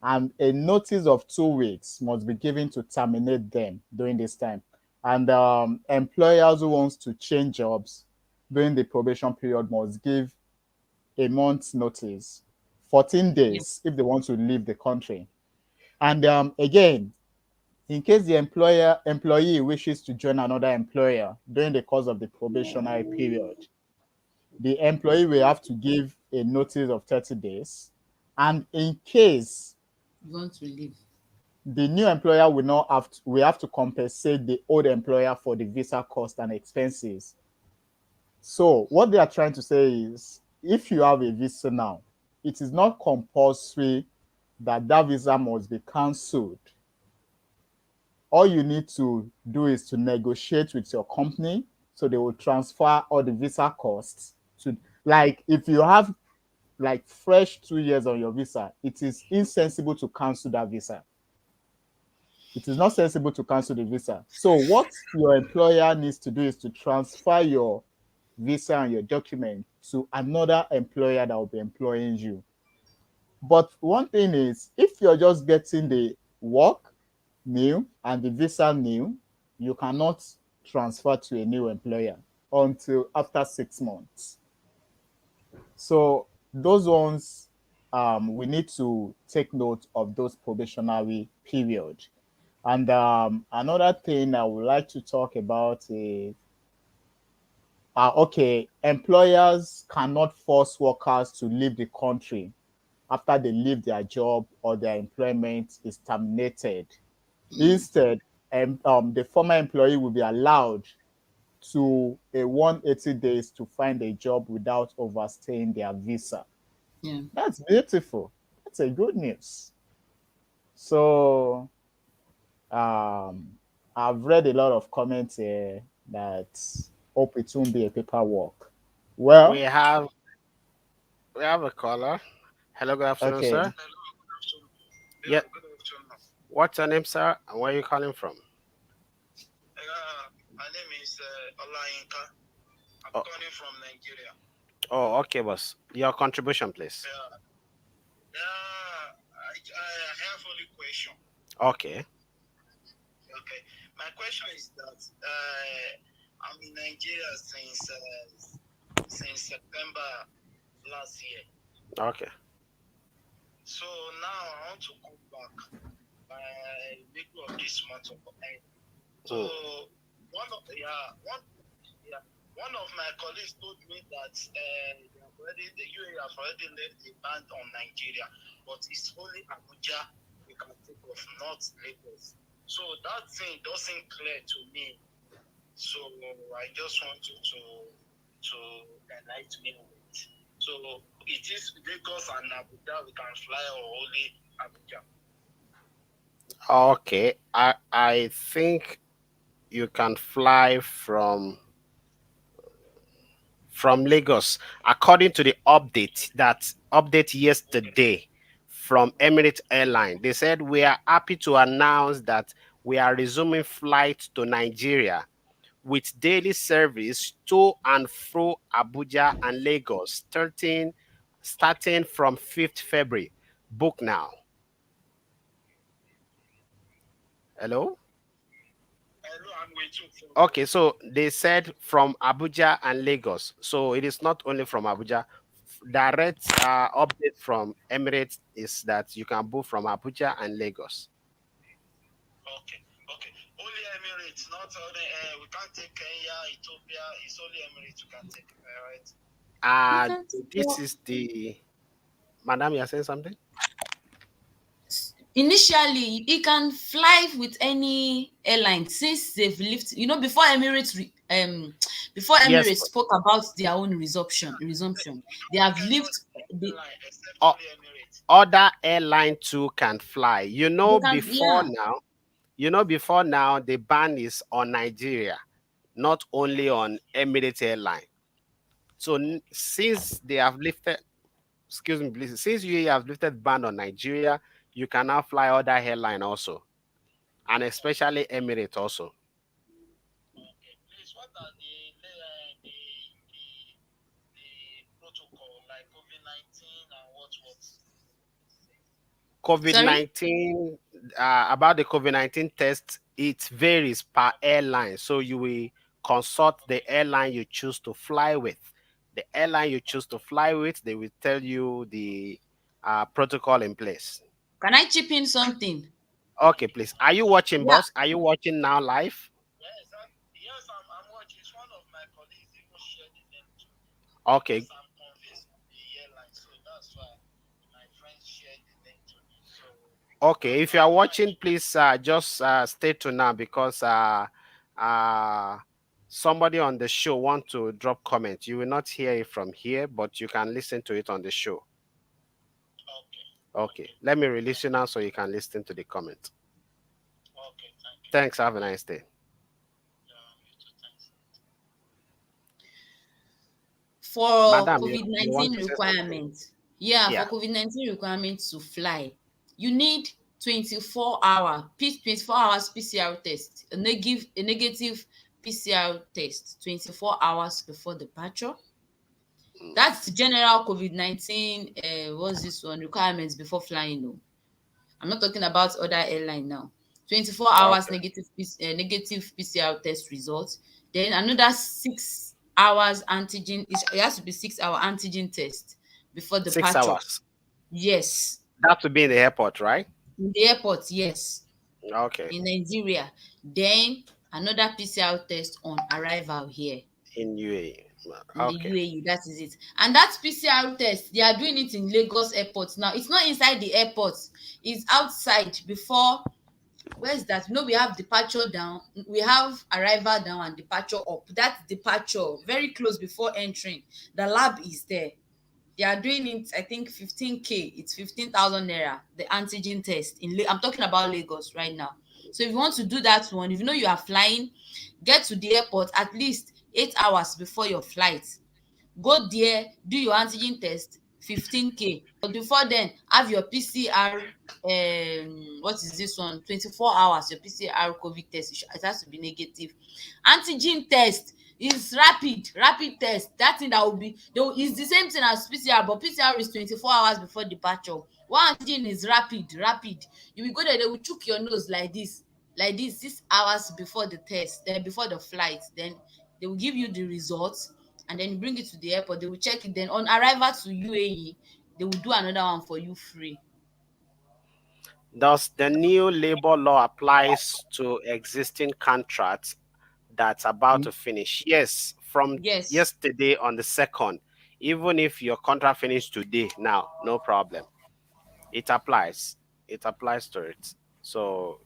and a notice of 2 weeks must be given to terminate them during this time. And employers who wants to change jobs during the probation period must give a month's notice, 14 Yeah. days if they want to leave the country. And again, in case the employee wishes to join another employer during the course of the probationary period, the employee will have to give a notice of 30 days. And in case You want to leave. the new employer will not have to, we have to compensate the old employer for the visa cost and expenses. So what they are trying to say is, if you have a visa now, it is not compulsory that that visa must be cancelled. All you need to do is to negotiate with your company So they will transfer all the visa costs to, like, if you have like fresh 2 years on your visa, it is insensible to cancel that visa. It is not sensible to cancel the visa. So what your employer needs to do is to transfer your visa and your document to another employer that will be employing you. But one thing is, if you're just getting the work new and the visa new, you cannot transfer to a new employer until after 6 months. So those ones, we need to take note of those probationary period. And another thing I would like to talk about is, okay, employers cannot force workers to leave the country after they leave their job or their employment is terminated. Instead, the former employee will be allowed to a 180 days to find a job without overstaying their visa. Yeah. That's beautiful. That's a good news. So I've read a lot of comments here that hope it won't be a paperwork. We Well, have we have a caller. Hello, good afternoon, okay. sir. Hello, good afternoon. Yeah, Yeah, good afternoon. what's your name, sir? And where are you calling from? My name is Olayinka. I'm Oh, calling from Nigeria. oh, okay, boss. Your contribution, please. Yeah, I have only question. Okay. Okay, my question is that I'm in Nigeria since September last year. Okay. So now I want to come back by middle of this month of end. So Hmm. yeah, one of my colleagues told me that the UAE have already left the ban on Nigeria, but it's only Abuja we can take off, not Lagos. So that thing doesn't clear to me. So I just want you to enlighten me on it. So it is Lagos and Abuja we can fly, or only Abuja? Okay. I think you can fly from Lagos, according to the update yesterday from Emirates Airline. They said we are happy to announce that we are resuming flights to Nigeria with daily service to and fro Abuja and Lagos starting from 5th February. Book now. Hello? Hello, I'm waiting for you. Okay, so they said from Abuja and Lagos. So it is not only from Abuja. Direct update from Emirates is that you can book from Abuja and Lagos. Okay, okay. Only Emirates, not only we can't take Kenya, Ethiopia. It's only Emirates we can take, right? You Uh, can take this is the Madam, you're saying something? initially he can fly with any airline since they've lifted, before before Yes. Emirates spoke about their own resumption, they have Okay, no lifted the line except o- only Emirates. Other airline too can fly. they can, yeah. Before now, the ban is on Nigeria, not only on Emirates Airline. So since they have lifted, excuse me, please, since you have lifted ban on Nigeria, you can now fly other airline also, and especially Emirates also. Okay, please, what are the protocol like COVID-19 and what? COVID Sorry. 19, about the COVID 19 test, it varies per airline. So you will consult the airline you choose to fly with. The airline you choose to fly with, they will tell you the protocol in place. Can I chip in something? Okay, please. Are you watching, Yeah. boss? Are you watching now live? Yes, I'm watching. It's one of my colleagues even shared the link to me because Okay. I'm convinced with the airline, so that's why my friends shared the link to me. So Okay. If you are I'm not. watching, please just stay tuned now because uh, somebody on the show want to drop comment. You will not hear it from here, but you can listen to it on the show. Okay, Okay, okay, let me release thank you now so you can listen to the comment. okay, thank you. Thanks. Have a nice day. Yeah, you too. Thanks. For Madam, COVID you want 19 to say something? requirement, yeah, Yeah. for COVID 19 requirement to fly, you need 24 hours PCR test, a negative PCR test 24 hours before departure. Mm. That's the general COVID 19 what's this one requirements before flying. No, I'm not talking about other airline now. 24 hours Okay. negative PCR test results. Then another 6 hours antigen. It has to be 6 hour antigen test before Six departure. hours. Yes, That would be in the airport, right? in the airport. Yes, Okay. in Nigeria. Then another PCR test on arrival here In UAE. in the Okay. UAE. That is it. And that PCR test, they are doing it in Lagos airport now. It's not inside the airport. It's outside before. Where is that? We have departure down, we have arrival down and departure up. That's departure very close before entering. The lab is there. They are doing it, I think 15K. It's 15,000 naira, the antigen test. I'm talking about Lagos right now. So if you want to do that one, if you know you are flying, get to the airport at least 8 hours before your flight. Go there, do your antigen test, 15K. But before then, have your PCR. What is this one? 24 hours, your PCR COVID test. It has to be negative. Antigen test is rapid test. That thing that will be, though, is the same thing as PCR, but PCR is 24 hours before departure. One antigen is rapid. You will go there, they will chook your nose like this 6 hours before the test, then before the flight. Then they will give you the results, and then you bring it to the airport. They will check it. Then on arrival to UAE, they will do another one for you free. Does the new labor law applies to existing contracts that's about to finish? Yes, from Yes. yesterday on the second. Even if your contract finished today, now no problem. It applies. It applies to it. So,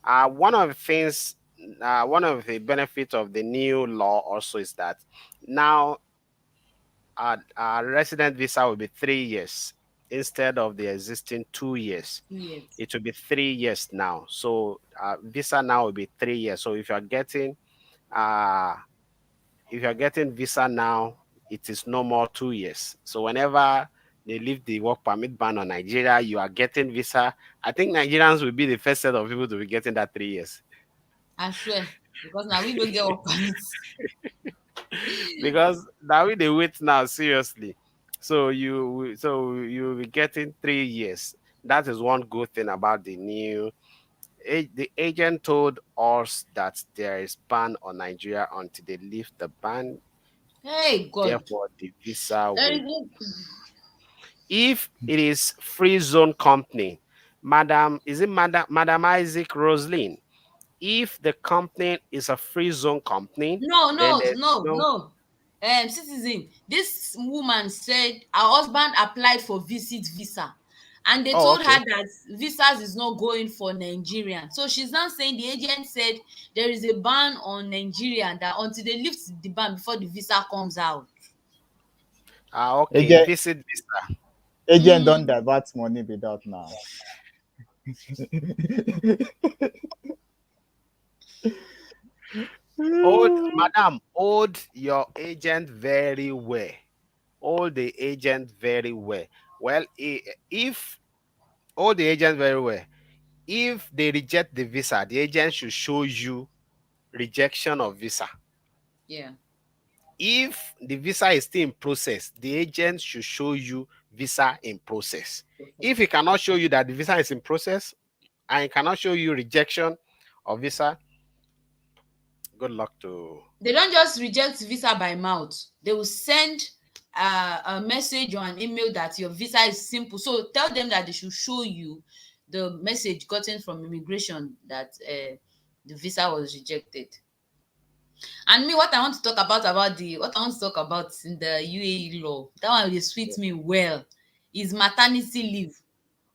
one of the things, one of the benefits of the new law also is that now our resident visa will be 3 years instead of the existing 2 years. Yes. It will be 3 years now. So visa now will be 3 years. So uh if you're getting visa now, it is no more 2 years. So whenever they lift the work permit ban on Nigeria, you are getting visa. I think Nigerians will be the first set of people to be getting that 3 years. I swear. Because now we will get work permits. Because now we they wait now seriously. So you'll be getting 3 years. That is one good thing about the new. The agent told us that there is ban on Nigeria until they lift the ban. Hey God. Therefore, the visa There will. is no. If it is free zone company, Madam, is it Madam Isaac Roslyn? If the company is a free zone company, No, then no, there's no, no. no. Citizen, this woman said her husband applied for visit visa, and they Oh, told okay. her that visas is not going for Nigerian. So she's now saying the agent said there is a ban on Nigerian, that until they lift the ban before the visa comes out. Okay. Agent, Visit visa. agent don't Mm. divert money without now. Hold, Madam, hold your agent very well. Hold the agent very well. Well, if hold the agent very well. If they reject the visa, the agent should show you rejection of visa. Yeah. If the visa is still in process, the agent should show you visa in process. If he cannot show you that the visa is in process and he cannot show you rejection of visa, good luck to. They don't just reject visa by mouth. They will send a message or an email that your visa is simple. So tell them that they should show you the message gotten from immigration that the visa was rejected. And me, what I want to talk about the what I want to talk about in the UAE law, that one will sweet me well, is maternity leave.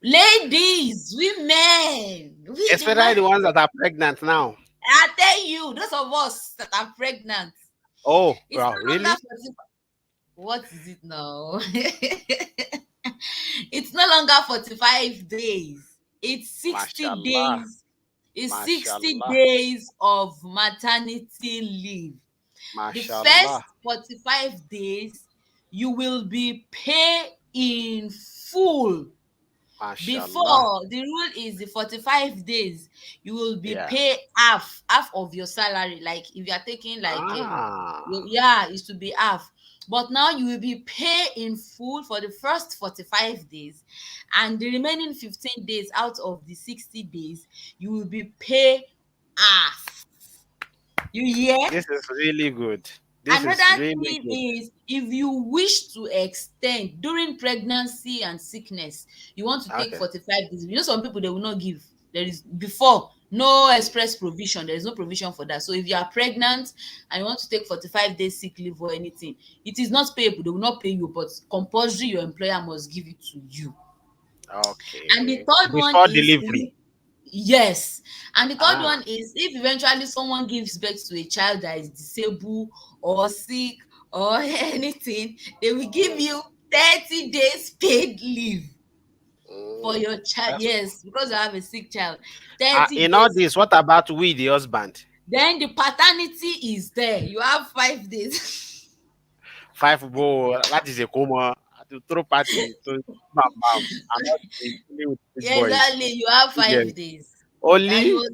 Ladies, women, we the Especially man. the ones that are pregnant now. I tell you, those of us that are pregnant, Oh, it's wow, no longer really? 40. What is it now? It's no longer 45 days. It's 60 Mashallah. days. It's 60 Mashallah. days of maternity leave. The Mashallah. first 45 days you will be paid in full. Mashallah. Before, the rule is the 45 days you will be Yeah. paid half of your salary. Like if you are taking like Ah. yeah, it should be half. But now you will be paid in full for the first 45 days, and the remaining 15 days out of the 60 days you will be paid half. You hear? This is really good. This is Another really thing good. is, if you wish to extend during pregnancy and sickness, you want to take Okay. 45 days. You know, some people they will not give. There is before no express provision, there is no provision for that. So if you are pregnant and you want to take 45 days sick leave or anything, it is not payable. They will not pay you, but compulsory your employer must give it to you. And the Okay. third one Before is delivery. yes. And the third Ah. one is, if eventually someone gives birth to a child that is disabled or sick or anything, they will give Mm, you 30 days paid leave for mm. your child. That's Yes, because you have a sick child. 30 in all days. this. What about we, the husband? Then the paternity is there. You have 5 days. Five bowl. That is a coma. To throw party. To bam bam. I'm not dealing with these boys. Exactly. You have Yes. 5 days. And you Only. must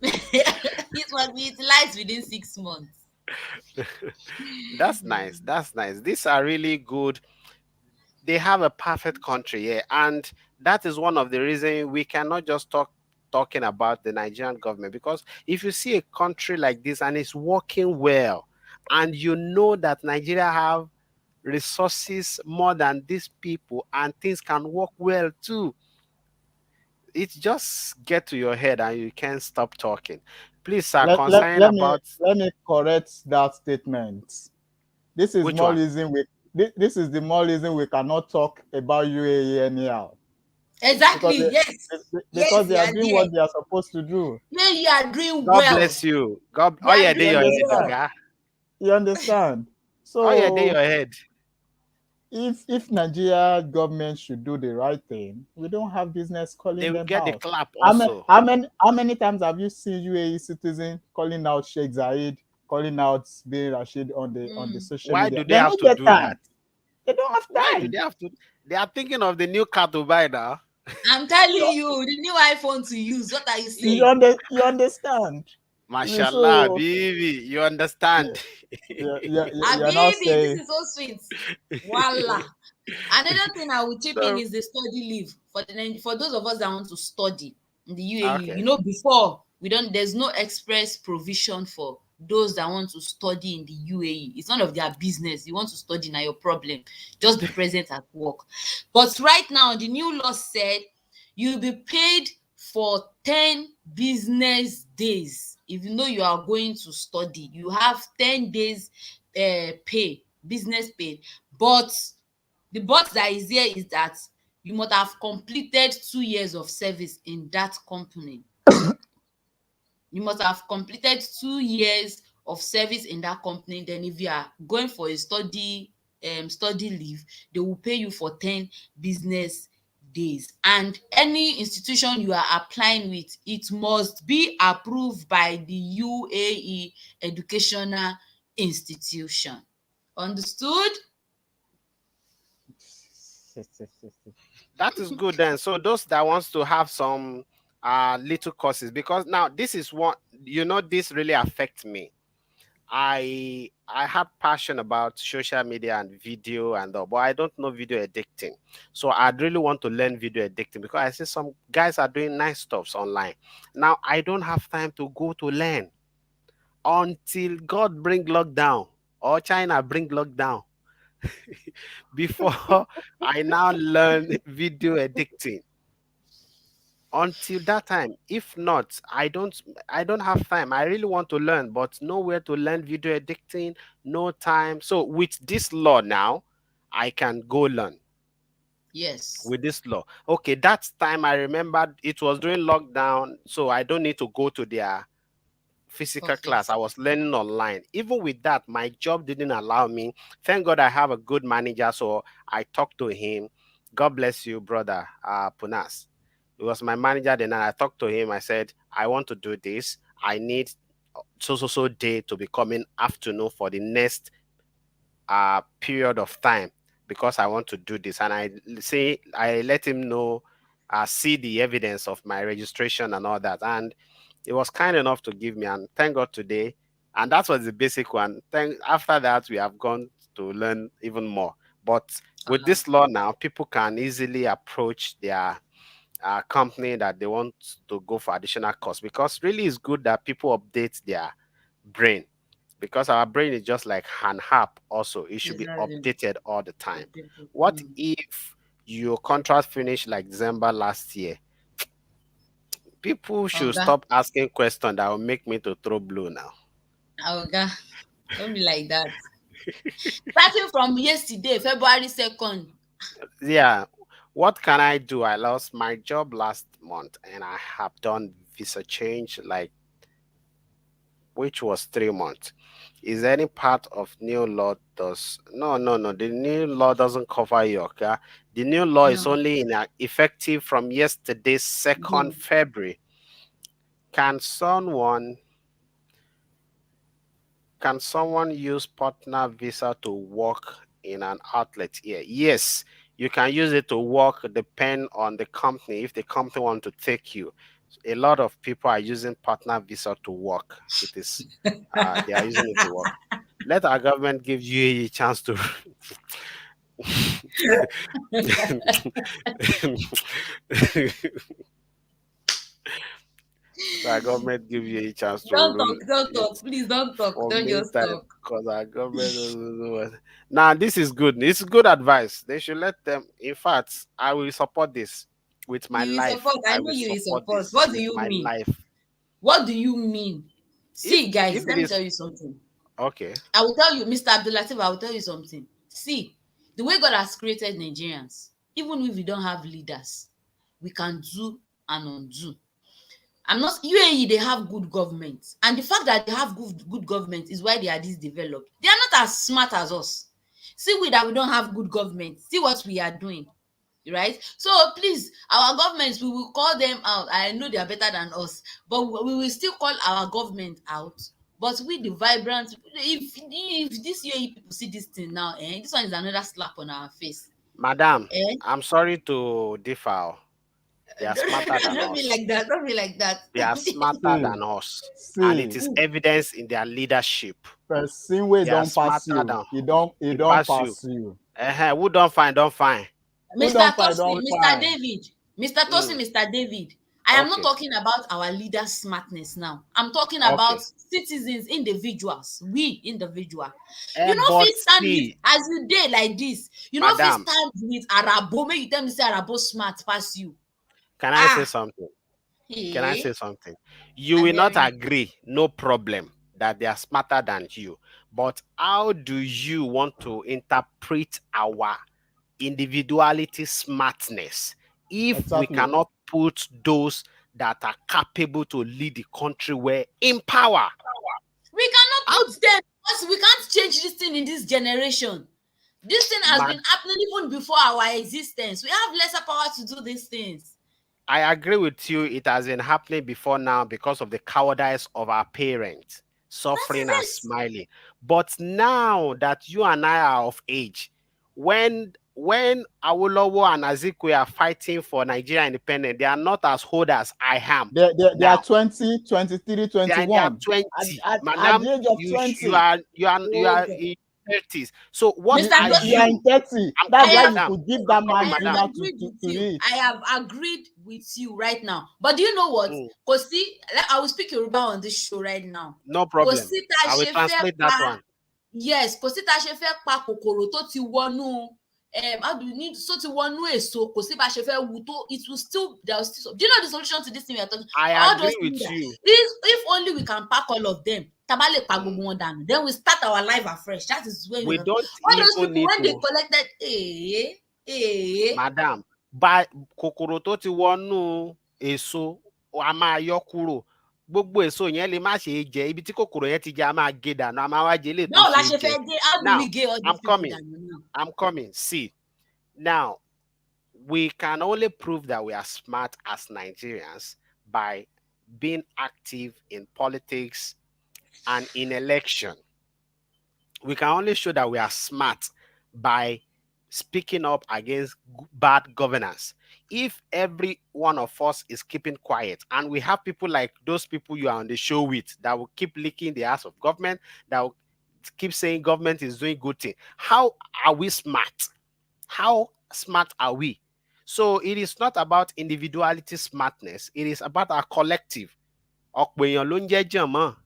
it must be utilized within 6 months. That's nice. That's nice. These are really good. They have a perfect country here, and that is one of the reasons we cannot just talking about the Nigerian government, because if you see a country like this and it's working well, and you know that Nigeria have resources more than these people and things can work well too, it just get to your head and you can't stop talking. Please, sir, let, let, concerning let me about let me correct that statement. This is which more one? reason we this is the more reason we cannot talk about UAE anyhow, because Exactly. Yes. because Yes, they you are are doing there. what they are supposed to do. Yeah, you are doing God well. bless you. God, You oh are yeah, they You your doing head, understand? well. Oga. You understand? Oh yeah, they So your head. if Nigeria government should do the right thing, we don't have business They calling will them get the out. clap also. How many times have you seen UAE citizen calling out Sheikh Zayed, calling out bin Rashid on the Mm. social Why media? do they They have don't to get do time. that? They don't have Why do time. they have to? They are thinking of the new car to buy now. I'm telling You, you, the new iPhone to use. What are you you, saying? you understand? Mashallah, So baby, you understand. you're now Abibi, this saying is so sweet. Voila. Another thing I will chip in So is the study leave for for those of us that want to study in the UAE. You okay, know, before we don't, there's no express provision for those that want to study in the UAE. It's none of their business. You want to study, now your problem. Just be present at work. But right now, the new law said you'll be paid for 10 business days. If you know you are going to study, you have 10 days pay, business pay. But the but that is here is that you must have completed 2 years of service in that company. You must have completed 2 years of service in that company. Then if you are going for a study leave, they will pay you for 10 business days. And any institution you are applying with, it must be approved by the UAE educational institution. Understood? that is good then. So those that wants to have some little courses, because now this is what this really affects me. I have passion about social media and video and all, but I don't know video editing. So I'd really want to learn video editing because I see some guys are doing nice stuffs online. Now I don't have time to go to learn until God bring lockdown or China bring lockdown before I now learn video editing. Until that time, if not, I don't have time. I really want to learn, but nowhere to learn video editing, no time. So with this law now, I can go learn Yes. with this law. Okay, that time I remember it was during lockdown, so I don't need to go to their physical class. I Office. was learning online. Even with that, my job didn't allow me. Thank God I have a good manager, so I talked to him. God bless you, brother Punas. It was my manager. Then I talked to him. I said, I want to do this. I need so day to be coming afternoon for the next period of time because I want to do this. And I let him know, see the evidence of my registration and all that. And he was kind enough to give me, and thank God today. And that was the basic one. After that, we have gone to learn even more. But with Ah, this law now, people can easily approach their company that they want to go for additional course, because really it's good that people update their brain, because our brain is just like an app. Also, it should be exactly. updated all the time. Updated. What if your contract finished like December last year? People should Oga, stop asking questions that will make me to throw blue now. Oga, don't be like that. Starting from yesterday, February 2nd. Yeah, what can I do? I lost my job last month and I have done visa change, like, which was 3 months. Is there any part of new law does no, the new law doesn't cover you, okay? The new law is No, only effective from yesterday, 2nd yeah. February. Can someone can someone use partner visa to work in an outlet here? Yes, you can use it to work, depend on the company. If the company want to take you, a lot of people are using partner visa to work. It is they are using it to work. Let our government give you a chance to our government give you a chance to Don't rule talk, don't it. talk. Please don't talk. For Don't just meantime, talk. because our government doesn't know now, this is good. It's good advice. They should let them. In fact, I will support this with my You will life. support. I I know will you will support support. this What do with you my mean? life. What do you mean? See, If guys, it let me is tell you something. okay, I will tell you, Mr. Abdulatif, I will tell you something. See, the way God has created Nigerians, even if we don't have leaders, we can do and undo. I'm not UAE, they have good government. And the fact that they have good government is why they are this developed. They are not as smart as us. See, we that we don't have good government. See what we are doing. Right? So please, our governments, we will call them out. I know they are better than us, but we will still call our government out. But we, the vibrant, if this UAE people see this thing now, this one is another slap on our face. madam, Eh? I'm sorry to differ. They are smarter than Don't be us. like that. Don't be like that. They are smarter See, than us, and it see, is evidence in their leadership. person wey They are don pass smarter you, than he he don pass you. pass you. Who don't find, don't find. Who Mr. don find Tosin, don Mr. find. David, Mr. Tosin, Mm, Mr. David. I am not okay, talking about our leaders' smartness now. I'm talking about okay. citizens, individuals, we individual. You know, But fit stand with see, as you dey like this. You know, fit madam, stand with Arabo. Make you tell me say Arabo smart pass you. can I say Ah, something? Can I say hey, something? You I'm will not hearing you. agree, no problem, that they are smarter than you. But how do you want to interpret our individuality smartness if we Exactly. cannot put those that are capable to lead the country well in power? We cannot How, put them because we can't change this thing in this generation. This thing has been mad, happening even before our existence. We have lesser power to do these things. I agree with you. It has been happening before now because of the cowardice of our parents That suffering and is it. smiling. But now that you and I are of age, when Awolowo and Azikwe are fighting for Nigeria independence, they are not as old as I am They are now. 20, 23, They are in their 21. 20. At Madam, the age of you 20, are you Oh are God. in 30s. So what you, Mr. are you are Tosin, in you? 30. I'm That's I coming, why have you madam. could give I'm that coming, man I madam. dinner have agreed with to you. eat. I have agreed with you right now. But do you know what? Mm, Kosi, I will speak Yoruba on this show right now. no Kosi problem. ta I will ṣe fẹ́ translate that pa one. yes, kò sí tá a ṣe fẹ́ pa kòkòrò tó ti wọnú how do you need tó ti wọnú èso kò sí bá a ṣe fẹ́ wu tó it will still there will still do you know the solution to this thing we are talking I all those agree people with that you. if only we can pack all of them tá bá lè pa Mm. gbogbo wọn dànù then we start our life afresh that is when we We don't all those even people need when they to, collected madam, bá kòkòrò tó ti wọnú èso, a máa yọ kúrò. Gbogbo èso yẹn lè má ṣe é jẹ. Ibi tí kòkòrò yẹn ti jẹ, a máa gé dànù. A máa wá jẹ eléyìí tó báwo la ṣe é ṣe jẹ. fẹ́ gé how do we Now, gé all I'm these people coming. dànù now. I'm coming. See, now we can only prove that we are smart as Nigerians by being active in politics and in election. We can only show that we are smart by speaking up against bad governance. If every one of us is keeping quiet, and we have people like those people you are on the show with that will keep licking the ass of government, that will keep saying government is doing good thing, how are we smart? How smart are we? So it is not about individuality smartness, it is about our collective. Ọ̀pọ̀ èèyàn ló ń jẹ́ jànmọ́.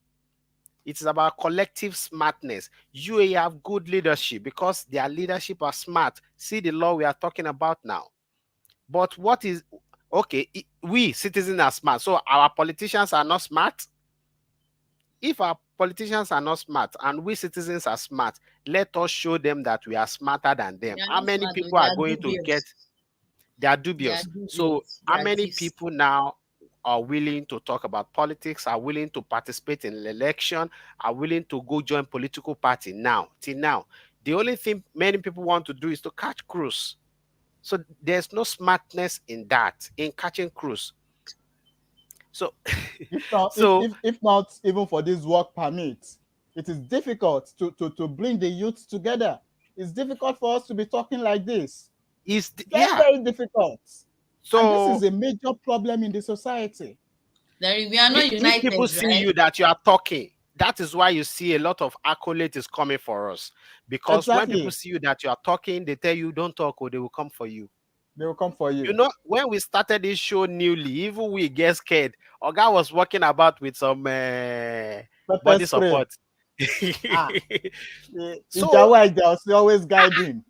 It is about collective smartness. UAE have good leadership because their leadership are smart. See the law we are talking about now. But what is okay? We citizens are smart, so our politicians are not smart. If our politicians are not smart and we citizens are smart, let us show them that we are smarter than them. They are How not many smart though, people they are are going to get? dubious. They are They are dubious. So dubious. They how are many thieves. people now are willing to talk about politics, are willing to participate in the election, are willing to go join political party now? Till now, the only thing many people want to do is to catch cruise. So there's no smartness in that, in catching cruise. So, If not, so if not even for this work permit, it is difficult to bring the youth together. It's difficult for us to be talking like this. Very, yeah. very difficult. And this is So a major problem in the society. We are not if people united, see right? you that you are talking, that is why you see a lot of accolades is coming for us. Because when people Exactly. see you that you are talking, they tell you don't talk or they will come for you. They will come for You you. know, when we started this show newly, even we get scared. Oga was walking about with some Pepper body spray. support. Ah, so, Ijawa is always guiding.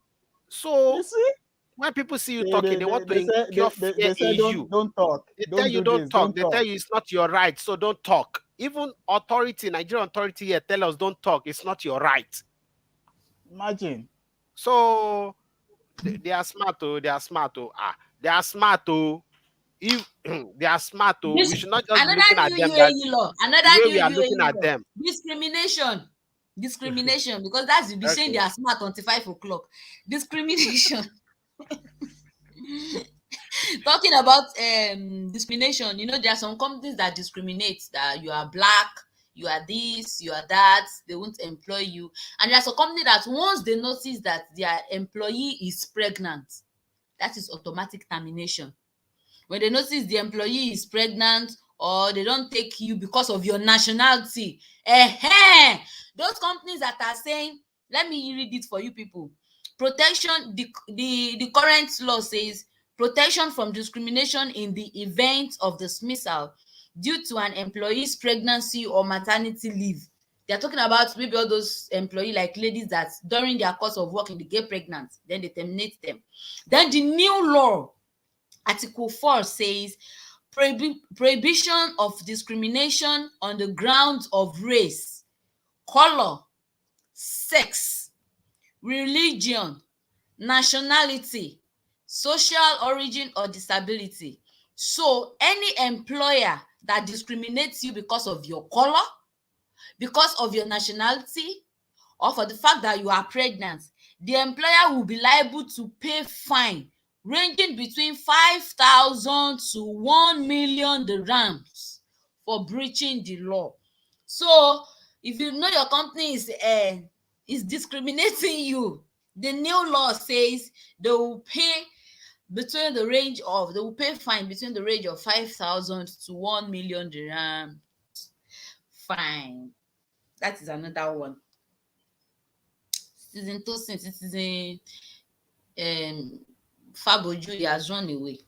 You so see? when people see you talking, they want to They say incur fear they say in you. don't talk. They tell Don't you do don't this. talk. Don't They tell talk. you it's not your right, so don't talk. Even authority, Nigerian authority here tell us don't talk. It's not your right. Imagine. So they are smart oh, they are smart oh. They are smart oh. If they are smart oh, This we should not just be another looking at new them that UAE law. the Another way new we are looking UAE at law. them. Discrimination. Discrimination. Because that's you'll be saying they Okay. are smart until 5 o'clock. Discrimination. Talking about discrimination, there are some companies that discriminate that you are black, you are this, you are that, they won't employ you. And there's a company that once they notice that their employee is pregnant, that is automatic termination. When they notice the employee is pregnant or they don't take you because of your nationality, those companies that are saying, let me read it for you people. Protection, the current law says protection from discrimination in the event of dismissal due to an employee's pregnancy or maternity leave. They are talking about maybe all those employee like ladies that during their course of working they get pregnant, then they terminate them. Then the new law, Article 4 says prohibition of discrimination on the grounds of race, color, sex, religion, nationality, social origin or disability. So any employer that discriminates you because of your color, because of your nationality, or for the fact that you are pregnant, the employer will be liable to pay fine ranging between 5,000 to 1 million dirhams for breaching the law. So if you know your company is discriminating you, the new law says they will pay they will pay fine between the range of 5,000 to 1 million dirham fine. That is another one. Citizen Tosin, Citizen Faboju, he has run away.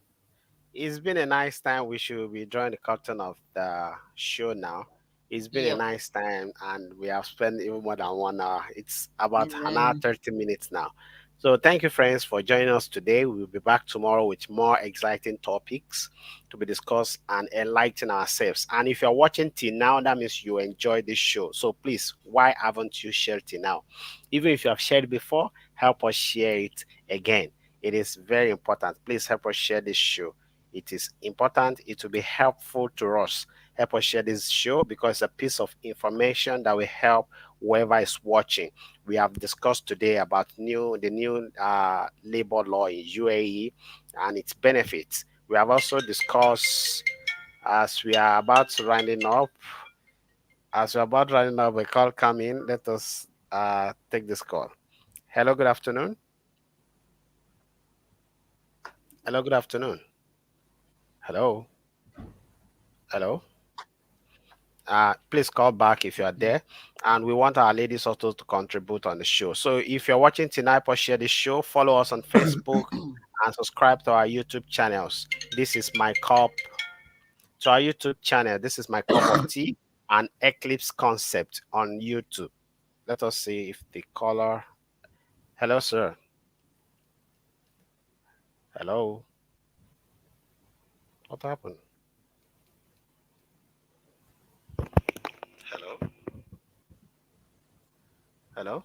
It's been a nice time. We should be drawing the curtain of the show now. It's been a Yep. nice time, and we have spent even more than 1 hour. It's about an hour, Um, 30 minutes now. So, thank you, friends, for joining us today. We'll be back tomorrow with more exciting topics to be discussed and enlighten ourselves. And if you're watching till now, that means you enjoy this show. So, please, why haven't you shared till now? Even if you have shared before, help us share it again. It is very important. Please help us share this show. It is important. It will be helpful to us. Help us share this show because it's a piece of information that will help whoever is watching. We have discussed today about the new labor law in UAE and its benefits. We have also discussed as we are about to rounding up. As we're about running up, a call come in. Let us take this call. Hello, good afternoon. Hello, good afternoon. Hello, hello. Please call back if you are there. And we want our ladies also to contribute on the show. So if you're watching tonight, or share the show, follow us on Facebook and subscribe to our YouTube channels. This is my cup to our YouTube channel. This is my cup of tea and Eclipse concept on YouTube. Let us see if the caller. Hello, sir. Hello. What happened? Hello. Hello.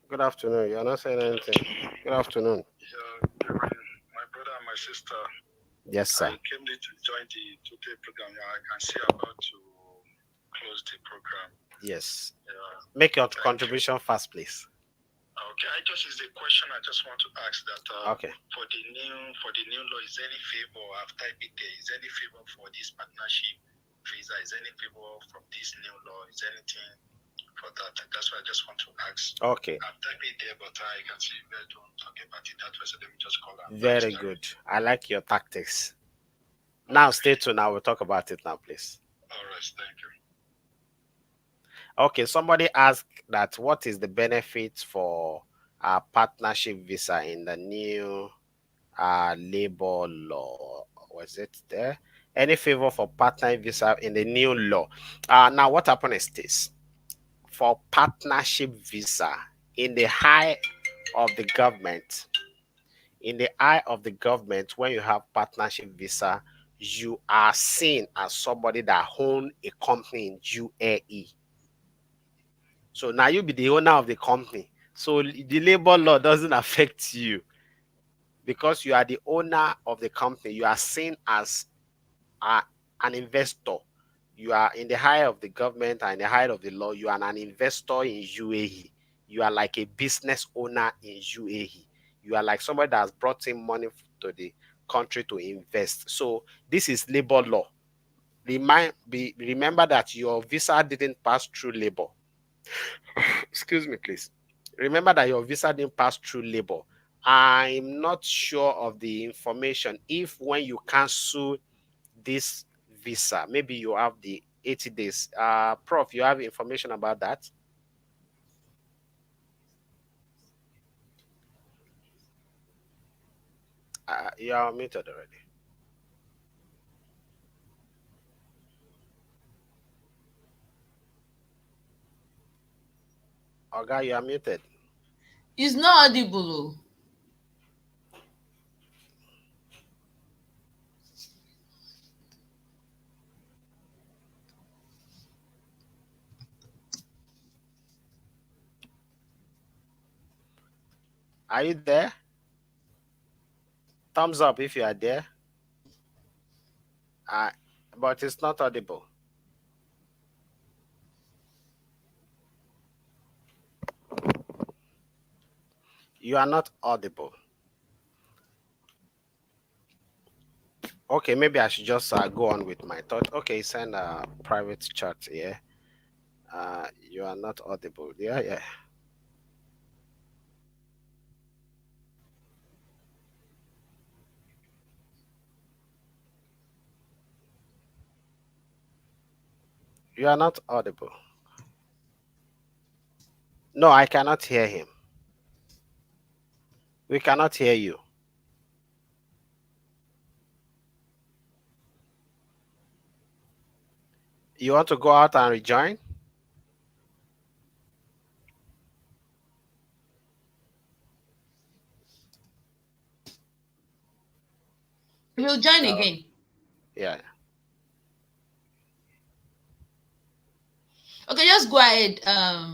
Good afternoon. You're not saying anything. Good afternoon. Yeah, my brother and my sister, Yes, I sir. came in to join the today program. Yeah, I can see about to close the program. Yes. Yeah, Make your thank you. contribution fast, please. Okay, I just is a question I just want to ask that Okay. for the new law, is there any favor after it there? Is there any favor for this partnership visa? Is there any favor from this new law? Is there anything for that? That's why I just want to ask. Okay. I've typed it there, but I can see you guys don't talk about it that way. So let me just call her. Very good. I like your tactics. Now stay tuned. I will talk about it now, please. All right, thank you. Okay. Somebody asked that what is the benefit for a partnership visa in the new labor law? Was it there? Any favor for partner visa in the new law? Now what happened is this: for partnership visa in the eye of the government, when you have partnership visa, you are seen as somebody that own a company in UAE. So now you be the owner of the company. So the labor law doesn't affect you because you are the owner of the company. You are seen as a, an investor. You are in the eye of the government and in the eye of the law. You are an investor in UAE. You are like a business owner in UAE. You are like somebody that has brought in money to the country to invest. So this is labor law. Remember that your visa didn't pass through labor. Excuse me, please. Remember that your visa didn't pass through labor. I'm not sure of the information if when you cancel this visa, maybe you have the 80 days. Prof, you have information about that? You are muted already. Oga, you are muted. It's not audible. Are you there? Thumbs up if you are there. Uh, but it's not audible. You are not audible. Okay, maybe I should just go on with my thought. Okay, send a private chat here. You are not audible. Yeah, yeah. You are not audible. No, I cannot hear him. We cannot hear you. You want to go out and rejoin? He'll join Uh, again. yeah. Okay, just go ahead,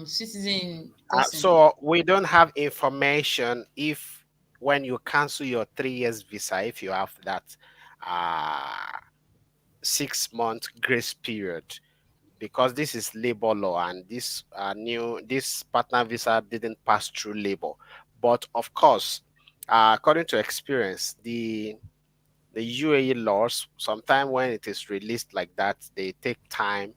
citizen person. So we don't have information if when you cancel your 3 years visa, if you have that uh 6 month grace period, because this is labor law and this partner visa didn't pass through labor. But of course, according to experience, the UAE laws, sometimes when it is released like that, they take time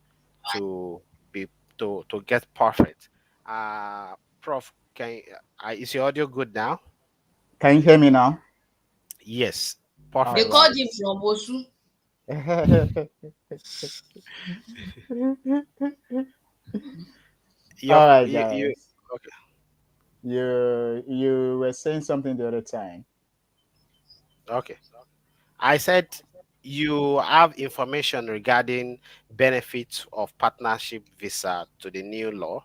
to be to get perfect. Prof, can is your audio good now? Can you hear me now? Yes, All They perfect. called right. him from Osu. All right, You guys. okay? You were saying something the other time. Okay. I said you have information regarding benefits of partnership visa to the new law.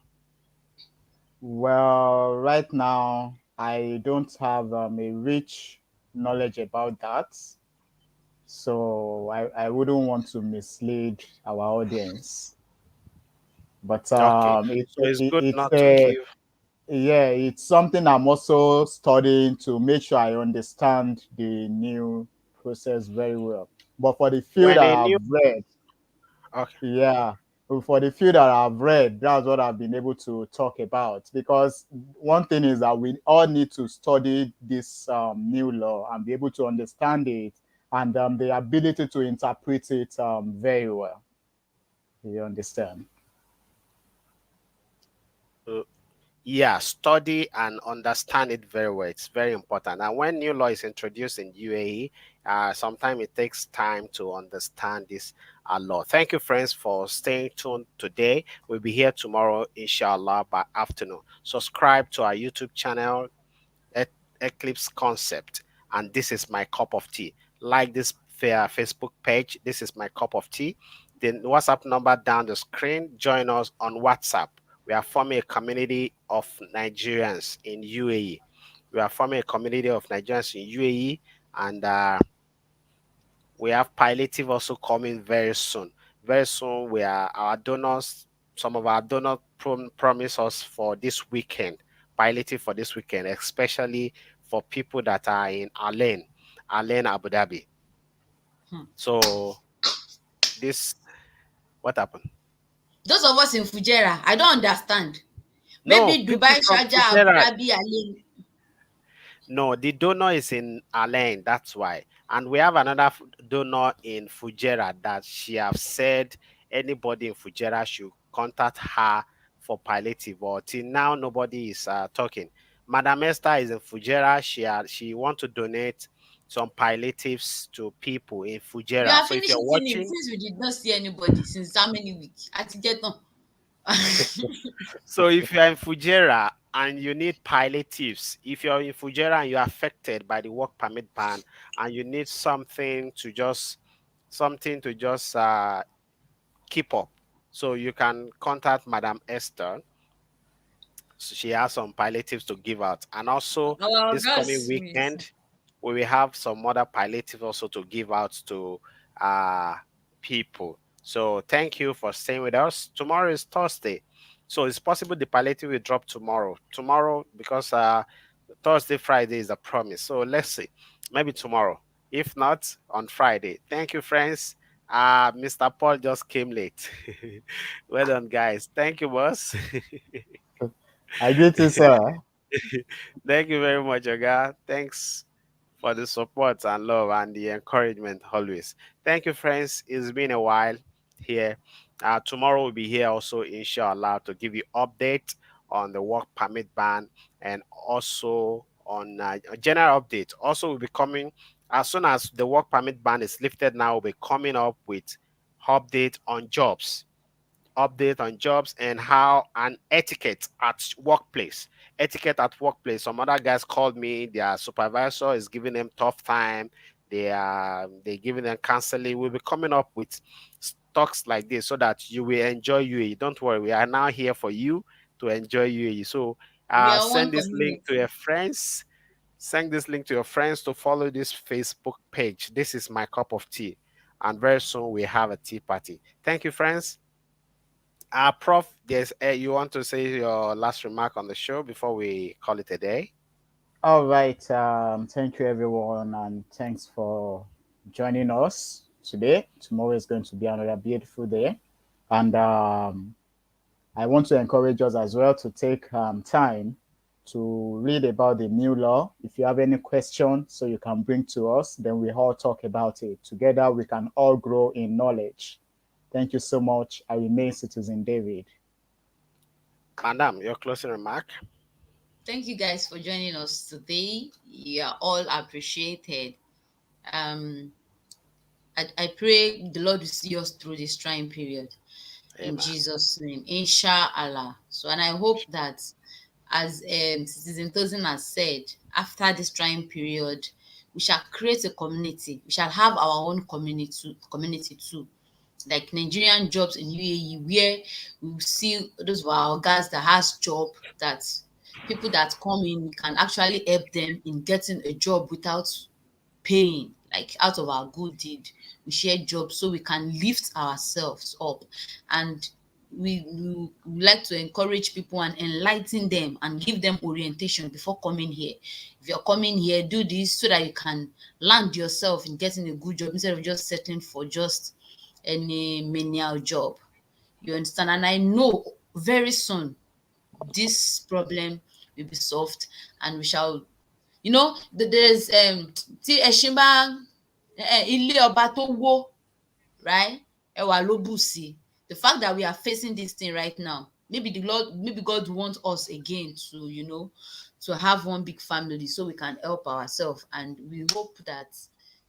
Well, right now I don't have a rich knowledge about that, so I wouldn't want to mislead our audience. But Okay, so it's good it's not to give. yeah, it's something I'm also studying to make sure I understand the new process very well. But for the few When that a I've new read, okay, yeah, for the few that I've read, that's what I've been able to talk about. Because one thing is that we all need to study this new law and be able to understand it and the ability to interpret it very well. You understand? uh, yeah, study and understand it very well. It's very important. And when new law is introduced in UAE, sometimes it takes time to understand this law. Thank you, friends, for staying tuned today. We'll be here tomorrow, inshallah, by afternoon. Subscribe to our YouTube channel, E- Eclipse Concept, and this is my cup of tea. Like this Facebook page, this is my cup of tea. The WhatsApp number down the screen. Join us on WhatsApp. We are forming a community of Nigerians in UAE. We are forming a community of Nigerians in UAE, and we have palliative also coming very soon. Very soon, we are our donors. Some of our donors promise us for this weekend, palliative for this weekend, especially for people that are in Alain, Abu Dhabi. Hmm. So this, what happened? Those of us in Fujera, I don't understand. No, Maybe people Dubai, from Sharjah, Abu Fujairah. Dhabi, Ali. No, the donor is in Alain. That's why. And we have another donor in Fujera that she have said anybody in Fujera should contact her for palliative. But till now, nobody is talking. Madam Esther is in Fujera. She want to donate some palliatives to people in We Fujera. are So if finished you're eating it watching, since we did not see anybody since how many weeks? Atijetan. so if you're in Fujera and you need palliatives, if you're in Fujera and you're affected by the work permit ban and you need something to just keep up, so you can contact Madam Esther. So she has some palliatives to give out. And also Our this coming gas means weekend, we will have some other palliatives also to give out to uh people. So thank you for staying with us. Tomorrow is Thursday. So it's possible the palliative will drop tomorrow. Tomorrow, because Thursday, Friday is a promise. So let's see. Maybe tomorrow. If not, on Friday. Thank you, friends. Mr. Paul just came late. Well done, guys. Thank you, boss. I get it, sir. Thank you very much, Oga. Thanks for the support and love and the encouragement always. Thank you, friends. It's been a while here. Tomorrow we'll be here also, inshallah, to give you update on the work permit ban and also on a general update. Also, we'll be coming as soon as the work permit ban is lifted. Now we'll be coming up with update on jobs, update on jobs and how and etiquette at workplace. Etiquette at workplace. Some other guys called me, their supervisor is giving them tough time. They giving them counseling. We'll be coming up with talks like this so that you will enjoy UAE. Don't worry, we are now here for you to enjoy UAE. So we are one send this link to community. your friends. Send this link to your friends to follow this Facebook page. This is my cup of tea. And very soon we have a tea party. Thank you, friends. Prof, yes, you want to say your last remark on the show before we call it a day? All right. Thank you, everyone, and thanks for joining us today. Tomorrow is going to be another beautiful day, and I want to encourage us as well to take time to read about the new law. If you have any questions, so you can bring to us, then we all talk about it together. We can all grow in knowledge. Thank you so much. I remain Citizen David. Madam, your closing remark? Thank you guys for joining us today. You are all appreciated. Um, I pray the Lord will see us through this trying period in Amen. Jesus' name, inshallah. So, and I hope that, as Citizen Tosin has said, after this trying period, we shall create a community. We shall have our own community too, like Nigerian jobs in UAE, where we will see those of our guys that has job, that people that come in, we can actually help them in getting a job without paying, like out of our good deed. We share jobs so we can lift ourselves up. And we like to encourage people and enlighten them and give them orientation before coming here. If you're coming here, do this so that you can land yourself in getting a good job instead of just settling for just any menial job. You understand? And I know very soon this problem will be solved, and we shall, there's tí ẹṣin bá ilé ọba tó wó, right? Ẹwà ló bù sí. The fact that we are facing this thing right now, maybe God wants us again to, to have one big family so we can help ourselves, and we hope that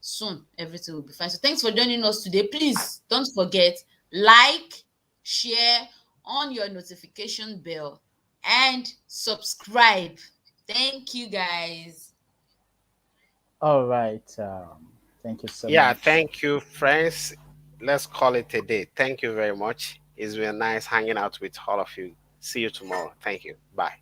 soon everything will be fine. So thanks for joining us today. Please don't forget, like, share, on your notification bell, and subscribe. Thank you guys. All right. Thank you so Yeah, much. thank you, friends. Let's call it a day. Thank you very much. It's been nice hanging out with all of you. See you tomorrow. Thank you. Bye.